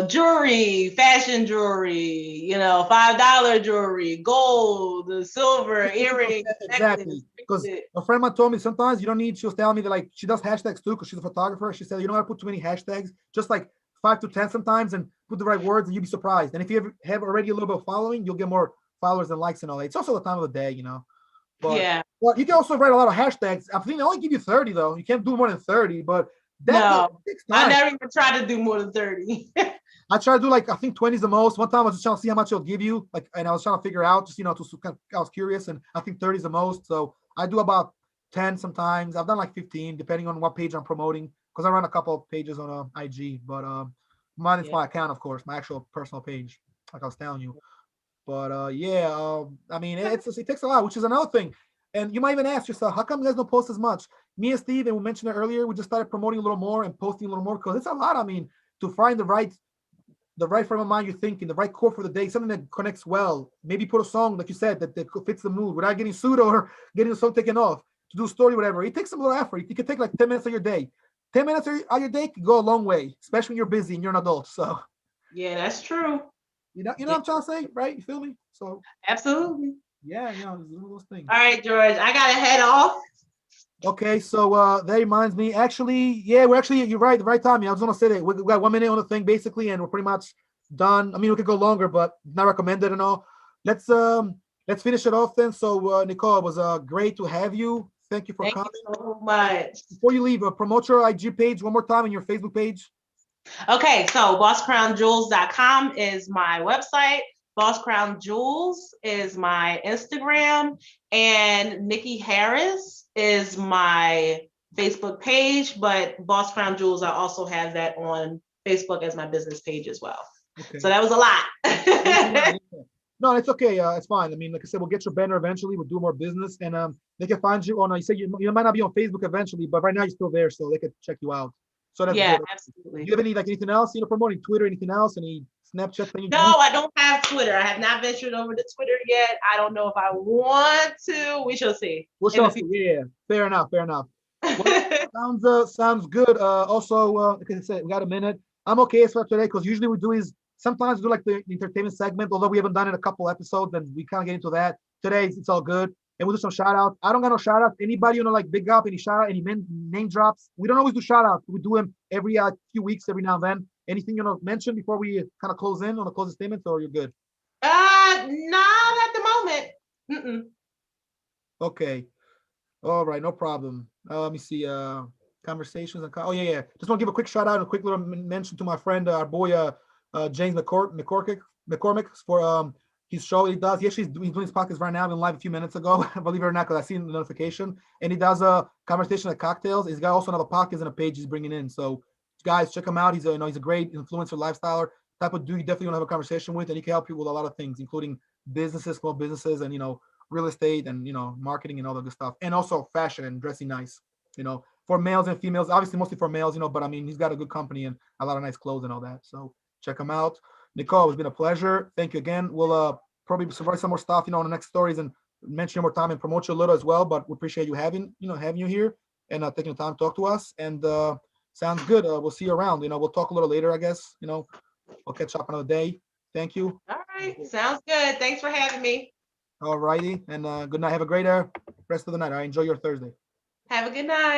jewelry, fashion jewelry, $5 jewelry, gold, silver, earrings. Exactly. Because a friend of mine told me sometimes you don't need, she was telling me that like she does hashtags too because she's a photographer. She said, you don't have to put too many hashtags, just like 5 to 10 sometimes, and put the right words and you'll be surprised. And if you have already a little bit of following, you'll get more followers and likes and all that. It's also the time of the day, But yeah. Well, you can also write a lot of hashtags. I think they only give you 30 though. You can't do more than 30, but no, I never even try to do more than 30. I try to do I think 20 is the most. One time I was just trying to see how much it'll give you. And I was trying to figure out just, I was curious, and I think 30 is the most. So I do about 10 sometimes. I've done 15, depending on what page I'm promoting, because I run a couple of pages on IG, but mine is my account, of course, my actual personal page, like I was telling you. But I mean, it takes a lot, which is another thing. And you might even ask yourself, how come you guys don't post as much? Me and Steve, and we mentioned it earlier, we just started promoting a little more and posting a little more because it's a lot. I mean, to find the right frame of mind you're thinking, the right core for the day, something that connects well. Maybe put a song, like you said, that fits the mood without getting sued or getting the song taken off. To do a story, whatever. It takes some little effort. You can take 10 minutes of your day. 10 minutes of your day can go a long way, especially when you're busy and you're an adult. So yeah, that's true. You know what I'm trying to say, right? You feel me? So absolutely. Yeah, it's one of those things. All right, George, I gotta head off. Okay, so that reminds me. Actually, you're right. The right time. I was gonna say that we got 1 minute on the thing basically, and we're pretty much done. I mean, we could go longer, but not recommended and all. Let's finish it off then. So Nicole, it was great to have you. Thank you for coming. Thank you so much. Before you leave, promote your IG page one more time and your Facebook page. Okay, so bosscrownjewels.com is my website. Boss Crown Jewels is my Instagram, and Nicole Harris is my Facebook page. But Boss Crown Jewels, I also have that on Facebook as my business page as well. Okay. So that was a lot. No, it's okay. It's fine. I mean, like I said, we'll get your banner eventually. We'll do more business, and they can find you on. You say you might not be on Facebook eventually, but right now you're still there, so they can check you out. So that's good. Absolutely. Do you have anything else? Promoting Twitter, anything else? Any Snapchat thing? No, I don't have Twitter. I have not ventured over to Twitter yet. I don't know if I want to. We shall see. We'll see. Yeah, fair enough. Well, sounds good. Also, like I said, we got a minute. I'm okay for today because usually we do is sometimes we do like the entertainment segment, although we haven't done it in a couple episodes, and we kind of get into that. Today it's all good. And we'll do some shout outs. I don't got no shout outs. Anybody big up, any shout out, any name drops. We don't always do shout outs. We do them every few weeks, every now and then. Anything you want to mention before we kind of close in on the closing statements, or you're good? Not at the moment. Mm-mm. Okay. All right, no problem. Let me see. Conversations and just want to give a quick shout out and a quick little mention to my friend, our boy James McCormick for his show he does. He's doing his podcast right now. I've been live a few minutes ago, believe it or not, because I seen the notification. And he does a conversation at cocktails. He's got also another podcast and a page he's bringing in. So guys, check him out. He's a great influencer, lifestyler type of dude you definitely want to have a conversation with, and he can help you with a lot of things, including businesses, small businesses, and real estate and marketing and all that good stuff, and also fashion and dressing nice. For males and females, obviously mostly for males, but I mean he's got a good company and a lot of nice clothes and all that. So check him out. Nicole, it's been a pleasure. Thank you again. We'll probably write some more stuff, on the next stories and mention more time and promote you a little as well. But we appreciate you having you here and taking the time to talk to us. And Sounds good. We'll see you around. We'll talk a little later, I guess. We'll catch up another day. Thank you. All right. Sounds good. Thanks for having me. All righty. And good night. Have a great rest of the night. I enjoy your Thursday. Have a good night.